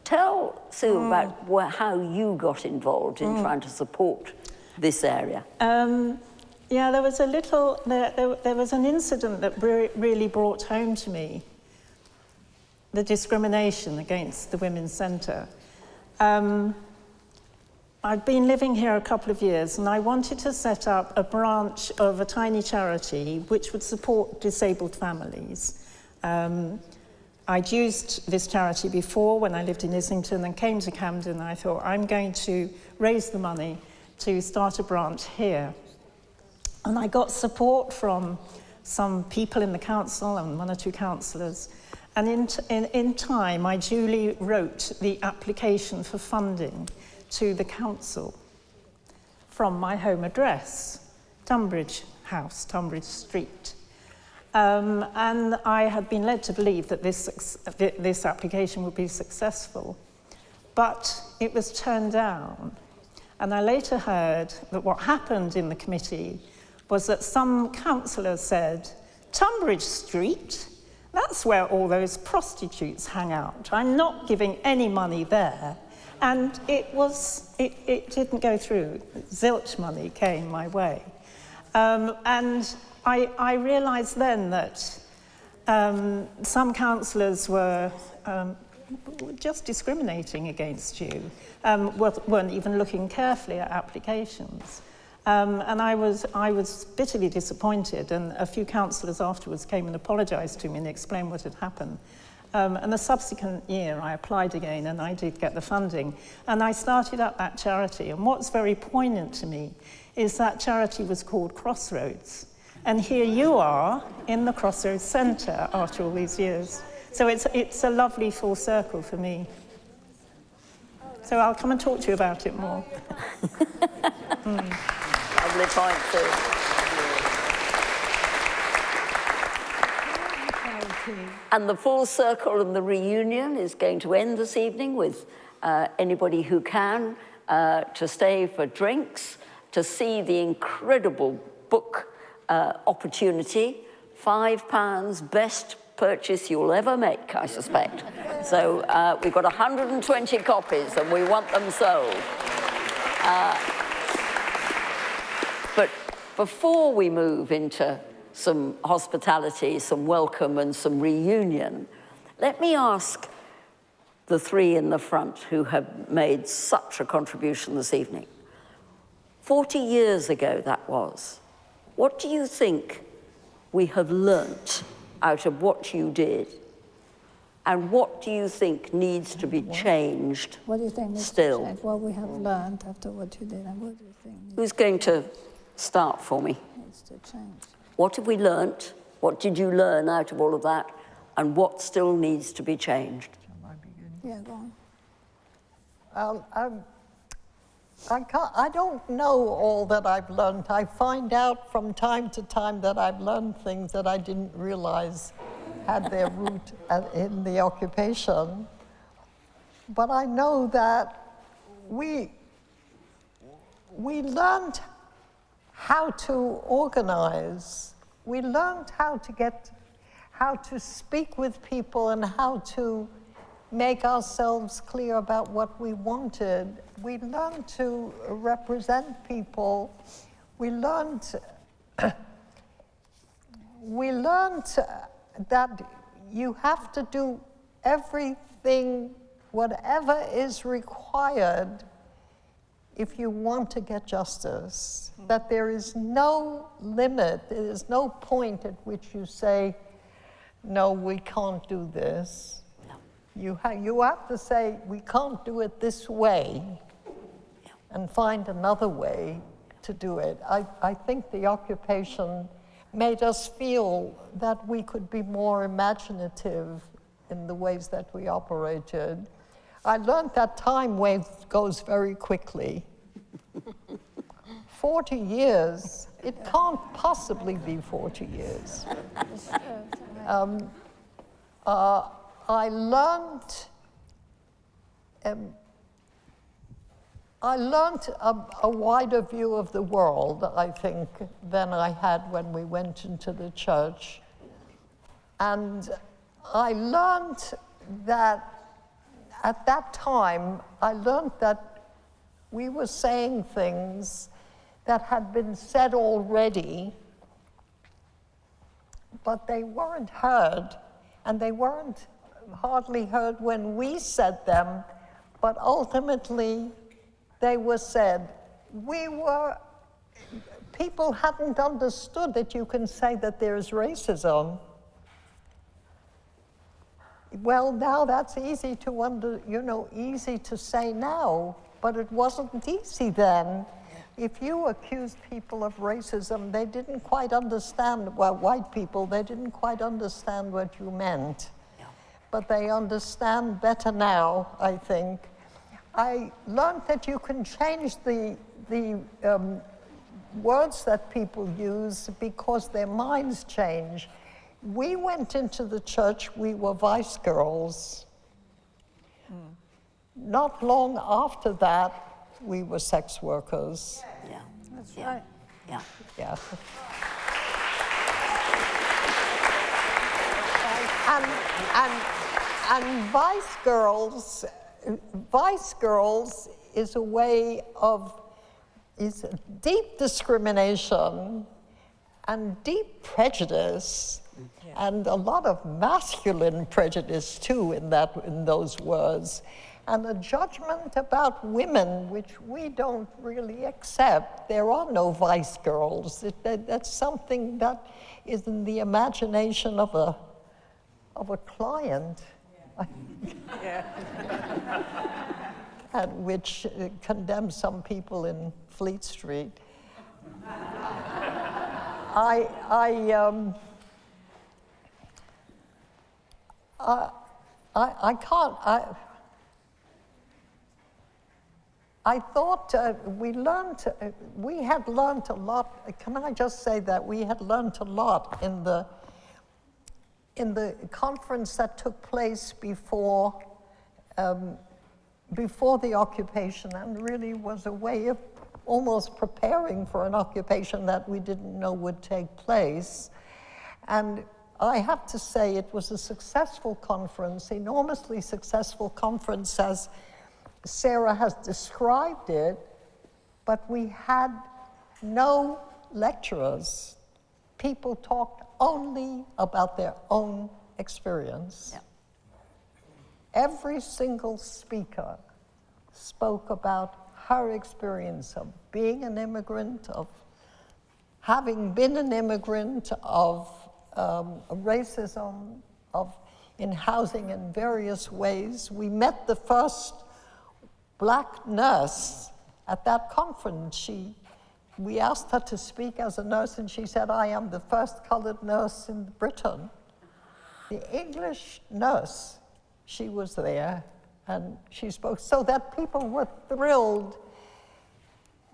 Tell Sue about how you got involved in trying to support this area. Yeah, there was there was an incident that really brought home to me the discrimination against the Women's Centre. I'd been living here a couple of years, and I wanted to set up a branch of a tiny charity which would support disabled families. I'd used this charity before when I lived in Islington and came to Camden. I thought, I'm going to raise the money to start a branch here. And I got support from some people in the council and one or two councillors. And in time, I duly wrote the application for funding to the council from my home address, Tunbridge House, Tunbridge Street. And I had been led to believe that this application would be successful, but it was turned down. And I later heard that what happened in the committee was that some councillors said, Tunbridge Street, that's where all those prostitutes hang out. I'm not giving any money there. And it didn't go through. Zilch money came my way. And I realised then that some councillors were just discriminating against you, weren't even looking carefully at applications. And I was bitterly disappointed, and a few councillors afterwards came and apologised to me and explained what had happened. And the subsequent year, I applied again, and I did get the funding. And I started up that charity. And what's very poignant to me is that charity was called Crossroads. And here you are in the Crossroads Centre after all these years. So it's a lovely full circle for me. So I'll come and talk to you about it more. Lovely point, too. And the full circle and the reunion is going to end this evening with anybody who can to stay for drinks, to see the incredible book opportunity. £5, best purchase you'll ever make, I suspect. So we've got 120 copies and we want them sold. But before we move into some hospitality, some welcome and some reunion, let me ask the three in the front who have made such a contribution this evening. 40 years ago that was. What do you think we have learnt out of what you did? And what do you think needs to be changed? What do you think needs still? To change? What we have learned after what you did, and what do you think Who's going to start for me? needs to change? What have we learnt? What did you learn out of all of that? And what still needs to be changed? Yeah, go on. I don't know all that I've learned. I find out from time to time that I've learned things that I didn't realize had their root in the occupation. But I know that we learned how to organize. We learned how to speak with people and how to make ourselves clear about what we wanted. We learned to represent people. We learned that you have to do everything, whatever is required, if you want to get justice. That there is no limit, there is no point at which you say, no, we can't do this. You have to say, we can't do it this way, and find another way to do it. I think the occupation made us feel that we could be more imaginative in the ways that we operated. I learned that time goes very quickly. 40 years, it can't possibly be 40 years. I learned a wider view of the world, I think, than I had when we went into the church. And I learned that at that time, I learned that we were saying things that had been said already, but they weren't heard, and they weren't hardly heard when we said them, but ultimately they were said. People hadn't understood that you can say that there's racism. Well, now that's easy to easy to say now, but it wasn't easy then. If you accused people of racism, they didn't quite understand, well, white people, they didn't quite understand what you meant. Yeah. But they understand better now, I think. I learned that you can change the words that people use because their minds change. We went into the church, we were vice girls. Not long after that, we were sex workers. Yeah. That's right. Yeah. Yeah. And vice girls is a way of, is deep discrimination and deep prejudice, and a lot of masculine prejudice too in those words, and a judgment about women which we don't really accept. There are no vice girls. That's something that is in the imagination of a client. And which condemns some people in Fleet Street. I thought we had learned a lot. Can I just say that we had learned a lot in the conference that took place before the occupation, and really was a way of almost preparing for an occupation that we didn't know would take place. And I have to say it was a successful conference, enormously successful conference as Sarah has described it, but we had no lecturers. People talked only about their own experience. Yeah. Every single speaker spoke about her experience of being an immigrant, of having been an immigrant, of racism, in housing in various ways. We met the first black nurse at that conference. We asked her to speak as a nurse, and she said, "I am the first colored nurse in Britain." The English nurse, she was there, and she spoke, so that people were thrilled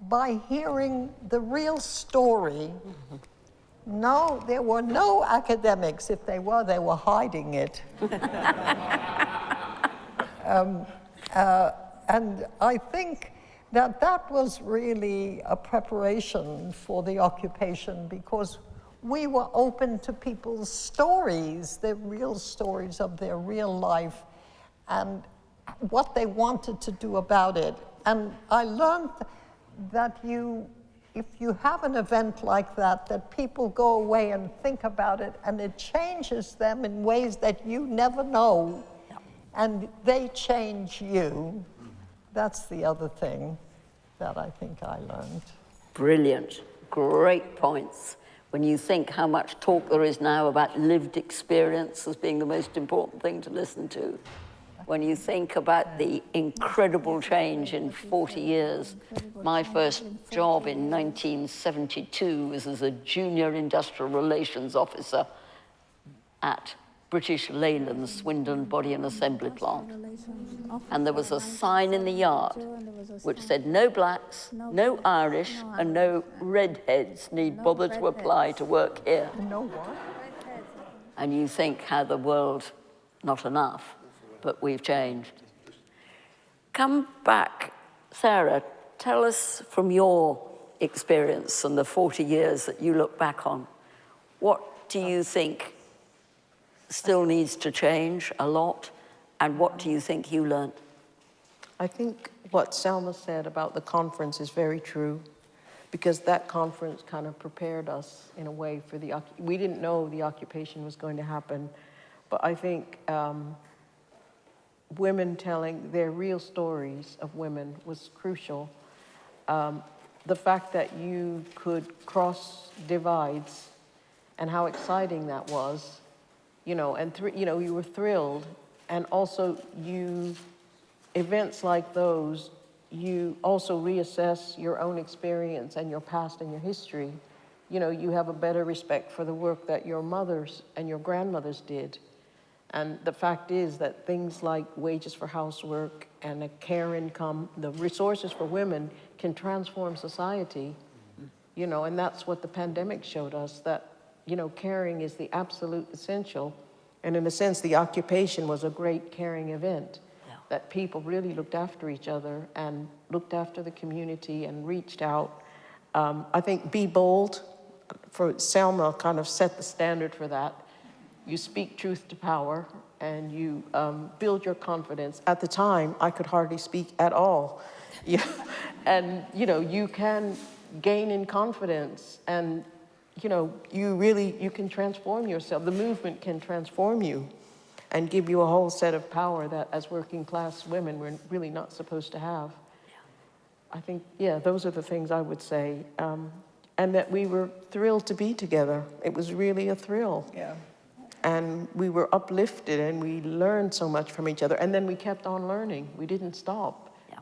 by hearing the real story. No, there were no academics. If they were hiding it. And I think that was really a preparation for the occupation, because we were open to people's stories, their real stories of their real life and what they wanted to do about it. And I learned that if you have an event like that people go away and think about it, and it changes them in ways that you never know, and they change you. That's the other thing that I think I learned. Brilliant, great points. When you think how much talk there is now about lived experience as being the most important thing to listen to, when you think about the incredible change in 40 years. My first job in 1972 was as a junior industrial relations officer at British Leyland's Swindon Body and Assembly Plant. And there was a sign in the yard which said no blacks, no Irish, and no redheads need bother to apply to work here. No what? And you think how the world, not enough, but we've changed. Come back, Sarah, tell us from your experience and the 40 years that you look back on, what do you think still needs to change a lot, and what do you think you learned? I think what Selma said about the conference is very true, because that conference kind of prepared us in a way for we didn't know the occupation was going to happen, but I think women telling their real stories of women was crucial. The fact that you could cross divides and how exciting that was, you know, and you were thrilled, and also events like those, you also reassess your own experience and your past and your history. You know, you have a better respect for the work that your mothers and your grandmothers did. And the fact is that things like wages for housework and a care income, the resources for women can transform society, you know, and that's what the pandemic showed us, that, you know, caring is the absolute essential. And in a sense, the occupation was a great caring event, that people really looked after each other and looked after the community and reached out. I think Be Bold, for Selma, kind of set the standard for that. you speak truth to power, and you build your confidence. At the time, I could hardly speak at all. Yeah. And, you know, you can gain in confidence, and, you know, you can transform yourself. The movement can transform you and give you a whole set of power that as working class women, we're really not supposed to have. I think, yeah, those are the things I would say. And that we were thrilled to be together. It was really a thrill. Yeah. And we were uplifted, and we learned so much from each other. And then we kept on learning. We didn't stop. Yeah.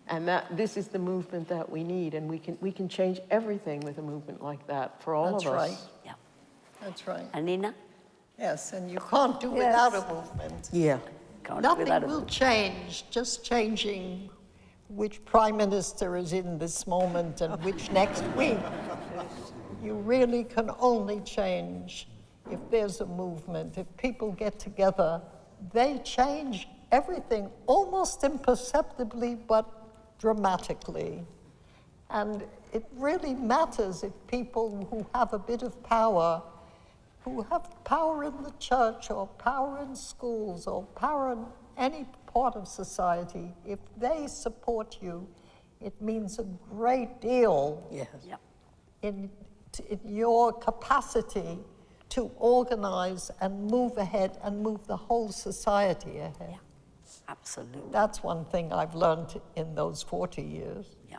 And this is the movement that we need, and we can change everything with a movement like that for all of us. That's right. Yeah. That's right. Anina? Yes, and you can't do without a movement. Yeah. Nothing will change, just changing which prime minister is in this moment and which next week. You really can only change if there's a movement. If people get together, they change everything almost imperceptibly but dramatically. And it really matters if people who have a bit of power, who have power in the church or power in schools or power in any part of society, if they support you, it means a great deal in your capacity to organize and move ahead and move the whole society ahead. Yeah, absolutely. That's one thing I've learned in those 40 years. Yeah.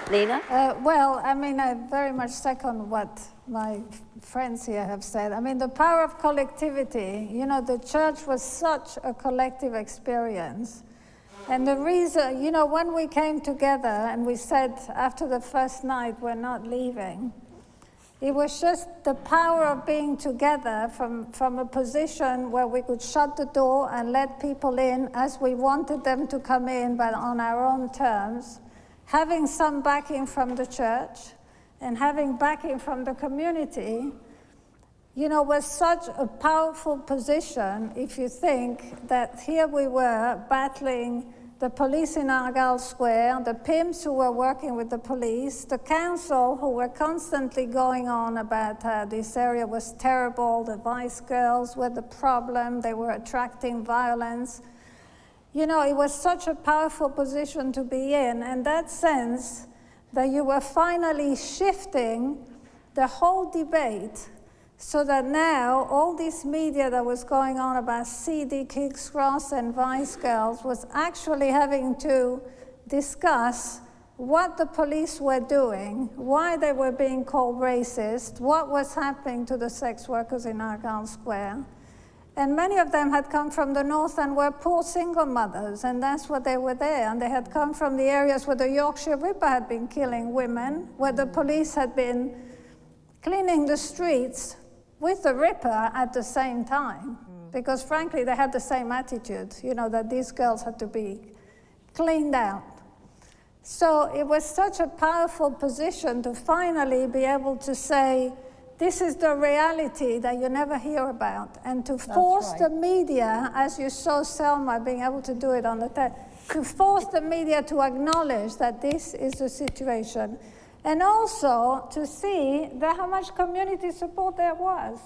Lena? Well, I mean, I very much second what my friends here have said. I mean, the power of collectivity, you know, the church was such a collective experience. And the reason, you know, when we came together and we said after the first night we're not leaving, it was just the power of being together from a position where we could shut the door and let people in as we wanted them to come in, but on our own terms. Having some backing from the church and having backing from the community, you know, was such a powerful position if you think that here we were battling the police in Argyle Square, the pimps who were working with the police, the council who were constantly going on about how this area was terrible, the vice girls were the problem, they were attracting violence. You know, it was such a powerful position to be in that sense that you were finally shifting the whole debate so that now all this media that was going on about CD, King's Cross and Vice Girls was actually having to discuss what the police were doing, why they were being called racist, what was happening to the sex workers in Argyle Square. And many of them had come from the north and were poor single mothers, and that's what they were there. And they had come from the areas where the Yorkshire Ripper had been killing women, where the police had been cleaning the streets with the Ripper at the same time. Because frankly, they had the same attitude, you know, that these girls had to be cleaned out. So it was such a powerful position to finally be able to say, this is the reality that you never hear about. And to force the media, as you saw Selma being able to do it on the to force the media to acknowledge that this is the situation. And also to see that how much community support there was.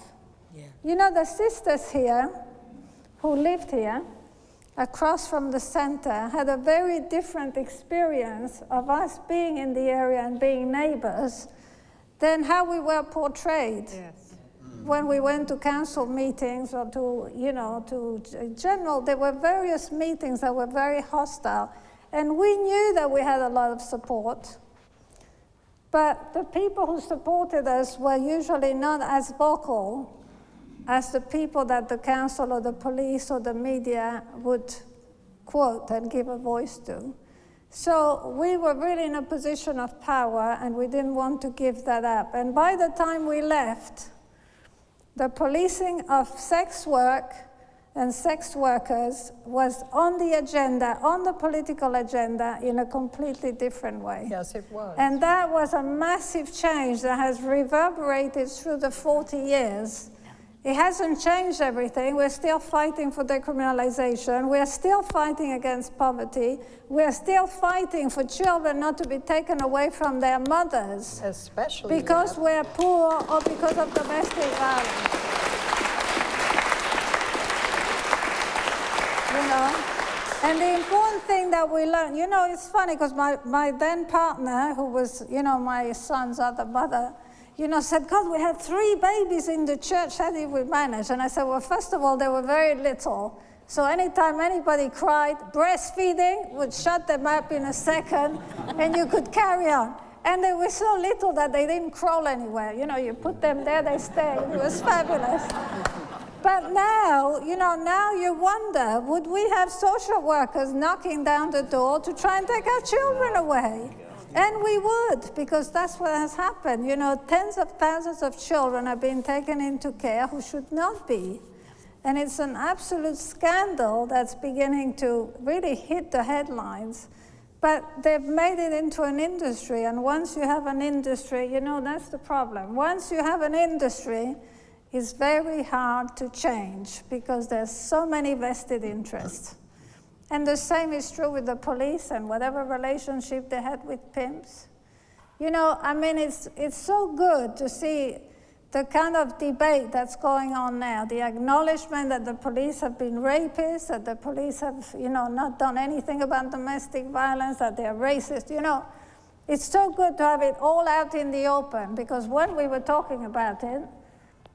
Yeah. You know, the sisters here, who lived here, across from the center, had a very different experience of us being in the area and being neighbors than how we were portrayed. Yes. When we went to council meetings or to, you know, to general, there were various meetings that were very hostile. And we knew that we had a lot of support. But the people who supported us were usually not as vocal as the people that the council or the police or the media would quote and give a voice to. So we were really in a position of power, and we didn't want to give that up. And by the time we left, the policing of sex work and sex workers was on the agenda, on the political agenda, in a completely different way. Yes, it was. And that was a massive change that has reverberated through the 40 years It hasn't changed everything. We're still fighting for decriminalization. We're still fighting against poverty. We're still fighting for children not to be taken away from their mothers. Especially because we're poor or because of domestic violence. You know? And the important thing that we learned, you know, it's funny because my then partner, who was, you know, my son's other mother, you know, said, God, we had 3 babies in the church, how did we manage? And I said, well, first of all, they were very little. So anytime anybody cried, breastfeeding would shut them up in a second, and you could carry on. And they were so little that they didn't crawl anywhere. You know, you put them there, they stayed. It was fabulous. But now, you know, now you wonder, would we have social workers knocking down the door to try and take our children away? And we would, because that's what has happened. You know, tens of thousands of children have been taken into care who should not be. And it's an absolute scandal that's beginning to really hit the headlines. But they've made it into an industry, and once you have an industry, you know, that's the problem. Once you have an industry, it's very hard to change because there's so many vested interests. And the same is true with the police and whatever relationship they had with pimps. You know, I mean, it's so good to see the kind of debate that's going on now, the acknowledgement that the police have been rapists, that the police have, you know, not done anything about domestic violence, that they're racist. You know, it's so good to have it all out in the open, because when we were talking about it,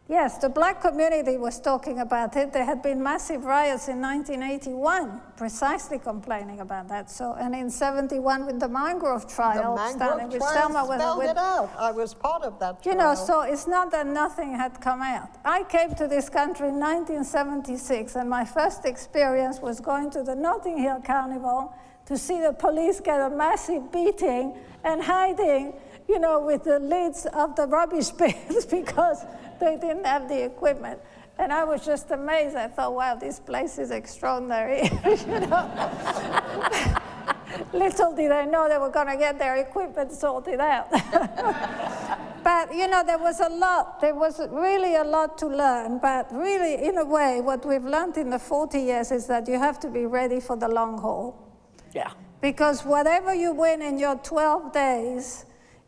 yes, the black community was talking about it. There had been massive riots in 1981, precisely complaining about that. So, and in 71 with the Mangrove trial, Mangrove trial spelled it out. I was part of that trial. You know, so it's not that nothing had come out. I came to this country in 1976, and my first experience was going to the Notting Hill Carnival to see the police get a massive beating and hiding, you know, with the lids of the rubbish bins because they didn't have the equipment. And I was just amazed. I thought, wow, this place is extraordinary. You know? Little did I know they were going to get their equipment sorted out. But, you know, there was really a lot to learn. But really, in a way, what we've learned in the 40 years is that you have to be ready for the long haul. Yeah. Because whatever you win in your 12 days,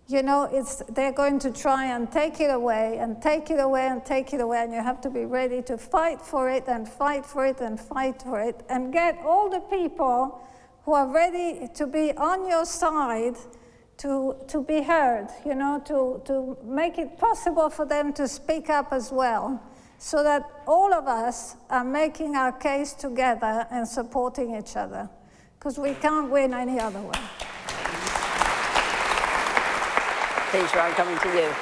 you know, they're going to try and take it away and take it away and take it away, and you have to be ready to fight for it and fight for it and fight for it and get all the people who are ready to be on your side to be heard, you know, to make it possible for them to speak up as well, so that all of us are making our case together and supporting each other, because we can't win any other way. Peter, I'm coming to you.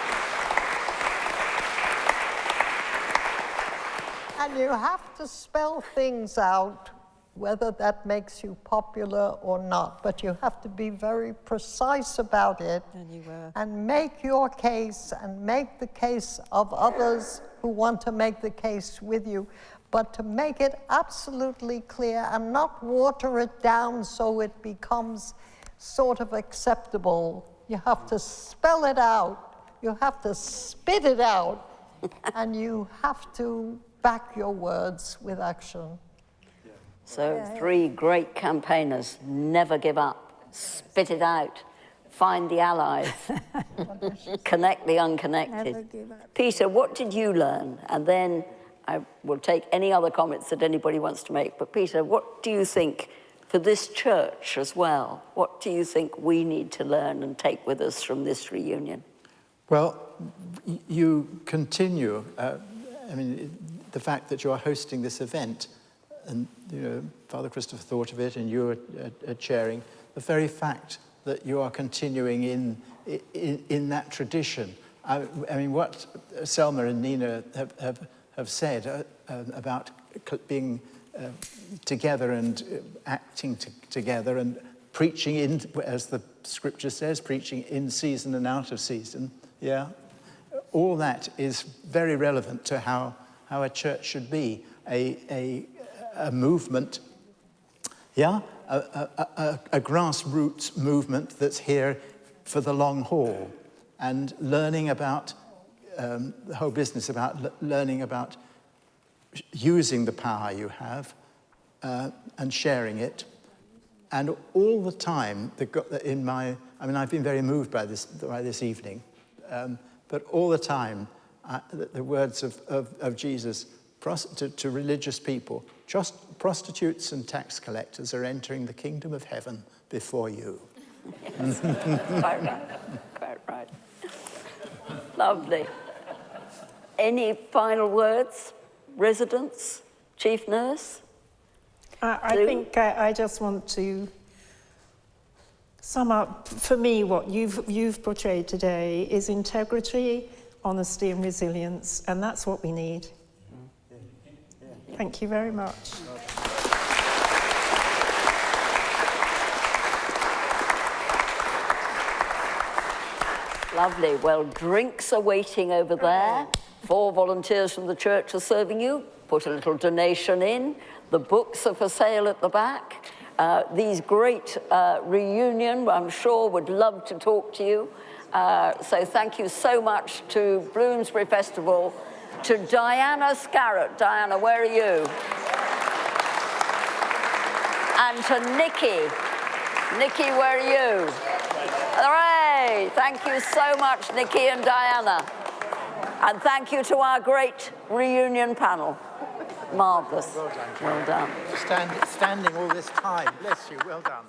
And you have to spell things out, whether that makes you popular or not, but you have to be very precise about it and make your case and make the case of others who want to make the case with you, but to make it absolutely clear and not water it down so it becomes sort of acceptable. You have to spell it out, you have to spit it out, and you have to back your words with action. So 3 great campaigners: never give up, spit it out, find the allies, connect the unconnected. Never give up. Peter, what did you learn? And then I will take any other comments that anybody wants to make. But Peter, what do you think for this church as well? What do you think we need to learn and take with us from this reunion? Well, you continue, I mean, the fact that you're hosting this event, and you know, Father Christopher thought of it and you're chairing, the very fact that you are continuing in that tradition. I mean, what Selma and Nina have said about being together and acting together and preaching in, as the scripture says, preaching in season and out of season, yeah? All that is very relevant to how a church should be, a movement, yeah? A grassroots movement that's here for the long haul, and learning about the whole business about learning about using the power you have and sharing it. And all the time, I've been very moved by this evening, but all the time, the words of Jesus to religious people, just prostitutes and tax collectors are entering the kingdom of heaven before you. Yes, quite right, quite right. Lovely. Any final words? Residents? Chief Nurse? I think I just want to sum up, for me, what you've portrayed today is integrity, honesty and resilience, and that's what we need. Thank you very much. Lovely. Well, drinks are waiting over there. 4 volunteers from the church are serving you. Put a little donation in. The books are for sale at the back. These great reunion, I'm sure, would love to talk to you. So thank you so much to Bloomsbury Festival, to Diana Scarrett. Diana, where are you? And to Nikki. Nikki, where are you? Hooray! Thank you so much, Nikki and Diana. And thank you to our great reunion panel. Marvellous. Well done. Well done. Standing all this time. Bless you. Well done.